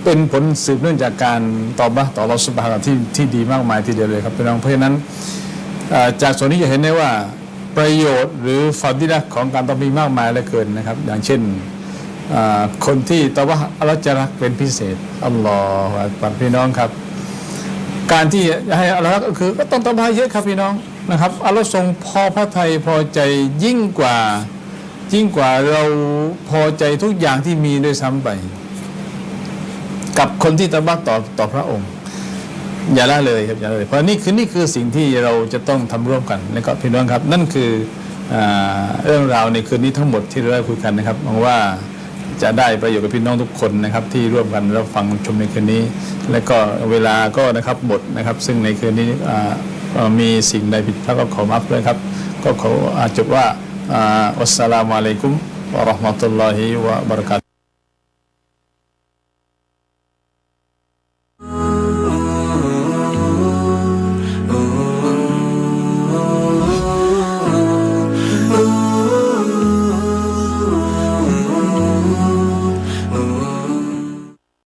เป็นผลสืบเนื่องจากการตอบะห์ต่ออัลเลาะห์ซุบฮานะฮูวะตะอาลาที่ดีมากมายทีเดียวเลยครับพี่น้องเพราะฉะนั้นจากส่วนนี้จะเห็นได้ว่าประโยชน์หรือฟาดิละห์ของการตอบะห์มีมากมายเหลือเกินนะครับอย่างเช่นคนที่ตอบะห์อัลเลาะห์จะรักเป็นพิเศษอัลลอฮฺอักบัรพี่น้องครับการที่ให้อัลเลาะห์ก็คือก็ต้องตอบะห์เยอะครับพี่น้องนะครับอัลเลาะห์ทรงพอพระทัยพอใจยิ่งกว่าเราพอใจทุกอย่างที่มีด้วยซ้ำไปกับคนที่ตอบะห์ต่อพระองค์อย่าละเลยครับอย่าละเลยเพราะนี่คือสิ่งที่เราจะต้องทำร่วมกันนะครับพี่น้องครับนั่นคือเรื่องราวในคืนนี้ทั้งหมดที่เราได้คุยกันนะครับหวังว่าจะได้ประโยชน์กับพี่น้องทุกคนนะครับที่ร่วมกันรับฟังชมในคืนนี้และก็เวลาก็นะครับหมดนะครับซึ่งในคืนนี้มีสิ่งใดผิดพลาดก็ขอมาฟด้วยครับก็ขอจบว่า Wassalamualaikum warahmatullahi wabarakatuh.